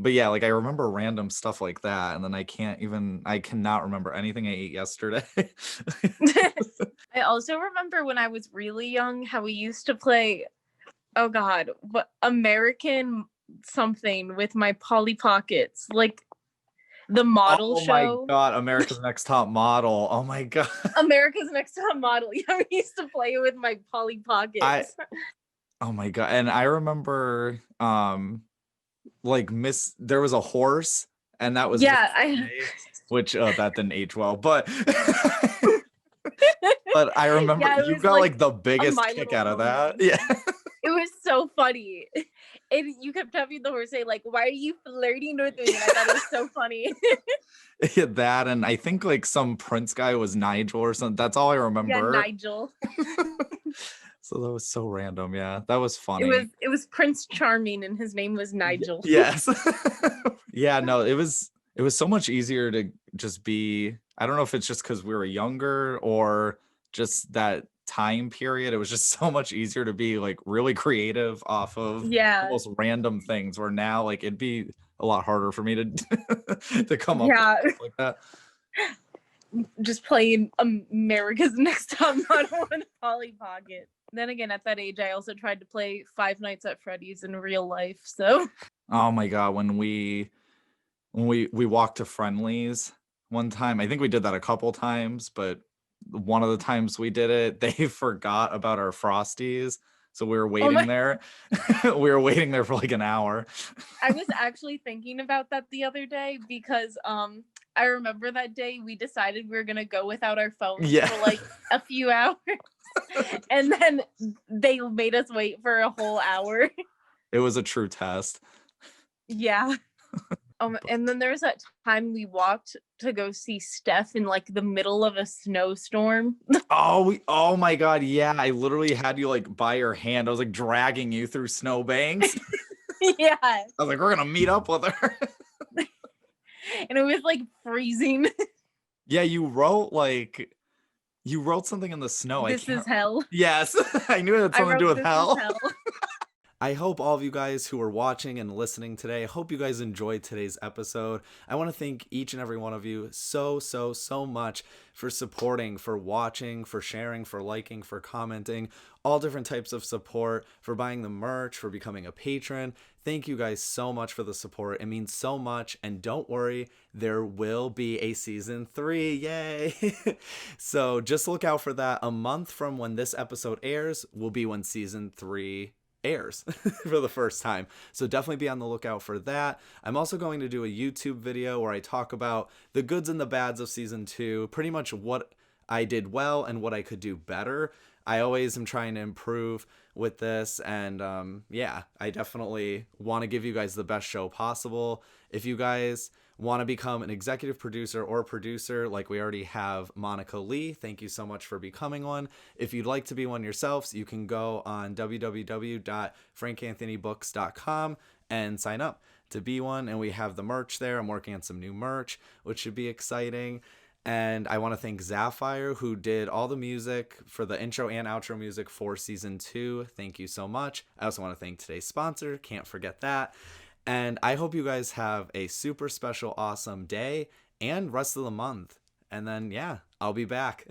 But yeah, like I remember random stuff like that, and then I cannot remember anything I ate yesterday. I also remember when I was really young how we used to play, oh god, what American something with my Polly Pockets, like the model show. Oh my god, America's Next Top Model. Oh my god. America's Next Top Model. Yeah, we used to play with my Polly Pockets. Oh my god. And I remember like there was a horse, and that was which that didn't age well, but but I remember you got like the biggest kick out of that. Yeah. It was so funny. And you kept having the horse say, like, why are you flirting with me? And I thought it was so funny. That, and I think like some Prince guy was Nigel or something. That's all I remember. Yeah, Nigel. So that was so random. Yeah, that was funny. It was Prince Charming, and his name was Nigel. Yes. Yeah, no, it was so much easier to just be. I don't know if it's just because we were younger or just that time period. It was just so much easier to be like really creative off of almost random things, where now like it'd be a lot harder for me to come up with stuff like that. Just playing America's Next Top Model in Polly Pocket. Then again, at that age, I also tried to play Five Nights at Freddy's in real life. So. Oh my god, when we walked to Friendly's one time, I think we did that a couple times, but one of the times we did it, they forgot about our Frosties. So we were waiting there. We were waiting there for like an hour. I was actually thinking about that the other day because I remember that day we decided we were gonna go without our phones for like a few hours. And then they made us wait for a whole hour. It was a true test. Yeah. And then there was that time we walked to go see Steph in like the middle of a snowstorm. Oh my god, yeah. I literally had you like by your hand. I was like dragging you through snowbanks. Yeah. I was like, we're gonna meet up with her. And it was like freezing. Yeah, you wrote something in the snow. This is hell. Yes. I knew it had something to do with hell. I hope all of you guys who are watching and listening today, I hope you guys enjoyed today's episode. I want to thank each and every one of you so much for supporting, for watching, for sharing, for liking, for commenting, all different types of support, for buying the merch, for becoming a patron. Thank you guys so much for the support. It means so much. And don't worry, there will be a season 3. Yay! So just look out for that. A month from when this episode airs will be when season 3 airs for the first time. So definitely be on the lookout for that. I'm also going to do a YouTube video where I talk about the goods and the bads of season 2, pretty much what I did well and what I could do better. I always am trying to improve with this, and yeah, I definitely want to give you guys the best show possible. If you guys want to become an executive producer or producer, like we already have Monica Leigh, thank you so much for becoming one. If you'd like to be one yourselves, you can go on www.frankanthonybooks.com and sign up to be one. And we have the merch there. I'm working on some new merch, which should be exciting. And I want to thank Zapphire, who did all the music for the intro and outro music for season 2. Thank you so much. I also want to thank today's sponsor. Can't forget that. And I hope you guys have a super special, awesome day and rest of the month. And then, yeah, I'll be back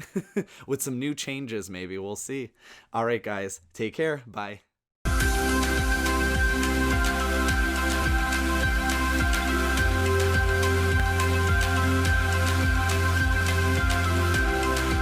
with some new changes maybe. We'll see. All right, guys. Take care. Bye.